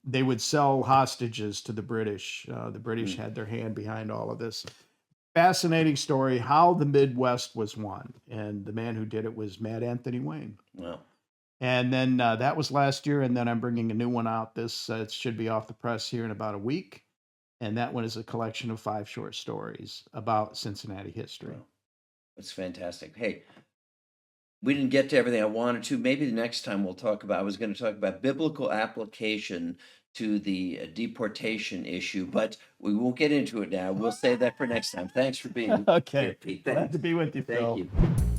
They would sell hostages to the British. The British had their hand behind all of this. Fascinating story, how the Midwest was won. And the man who did it was Mad Anthony Wayne. Wow. And then that was last year. And then I'm bringing a new one out. It should be off the press here in about a week. And that one is a collection of 5 short stories about Cincinnati history. Wow. That's fantastic. Hey, we didn't get to everything I wanted to. Maybe the next time we'll talk about, I was going to talk about biblical application to the deportation issue, but we won't get into it now. We'll save that for next time. Thanks for being here, Okay. Pete. Glad to be with you, Thank Phil. you.